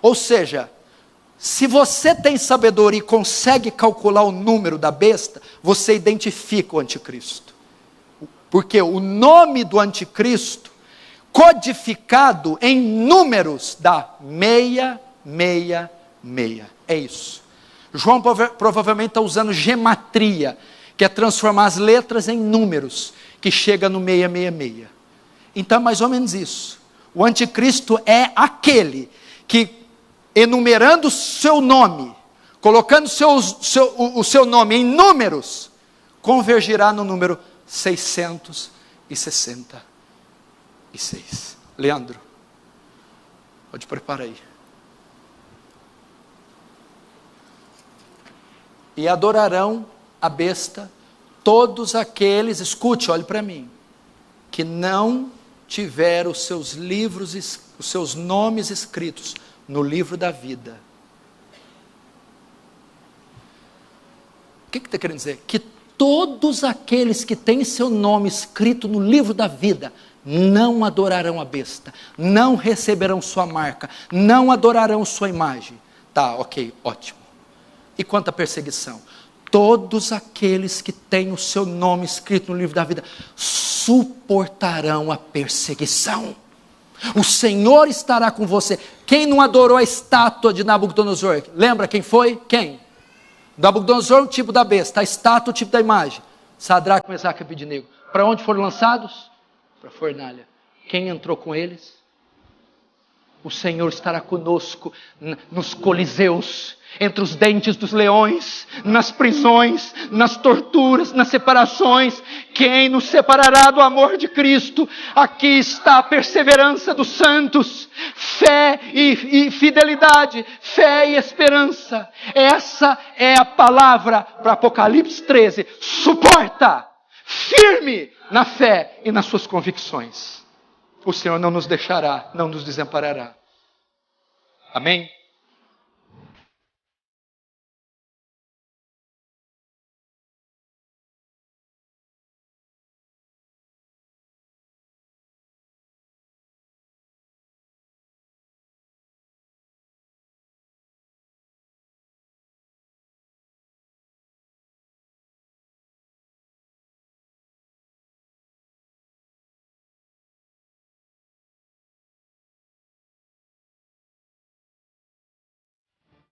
S2: Ou seja, se você tem sabedoria e consegue calcular o número da besta, você identifica o anticristo. Porque o nome do anticristo, codificado em números, dá 666. É isso. João provavelmente está usando gematria, que é transformar as letras em números, que chega no 666. Então é mais ou menos isso. O anticristo é aquele que, enumerando o seu nome, colocando o seu nome em números, convergirá no número 666. Leandro, pode preparar aí. E adorarão a besta todos aqueles, escute, olhe para mim, que não tiveram os seus livros, os seus nomes escritos no livro da vida. O que está querendo dizer? Que todos aqueles que têm seu nome escrito no livro da vida não adorarão a besta, não receberão sua marca, não adorarão sua imagem. Tá, ok, ótimo. E quanto à perseguição? Todos aqueles que têm o seu nome escrito no livro da vida suportarão a perseguição. O Senhor estará com você. Quem não adorou a estátua de Nabucodonosor? Lembra quem foi? Quem? Nabucodonosor, o tipo da besta, a estátua, o tipo da imagem. Sadraque, Mesaque e Abednego. Para onde foram lançados? Para a fornalha. Quem entrou com eles? O Senhor estará conosco nos coliseus, entre os dentes dos leões, nas prisões, nas torturas, nas separações. Quem nos separará do amor de Cristo? Aqui está a perseverança dos santos, fé e fidelidade, fé e esperança. Essa é a palavra para Apocalipse 13. Suporta, firme na fé e nas suas convicções. O Senhor não nos deixará, não nos desamparará. Amém?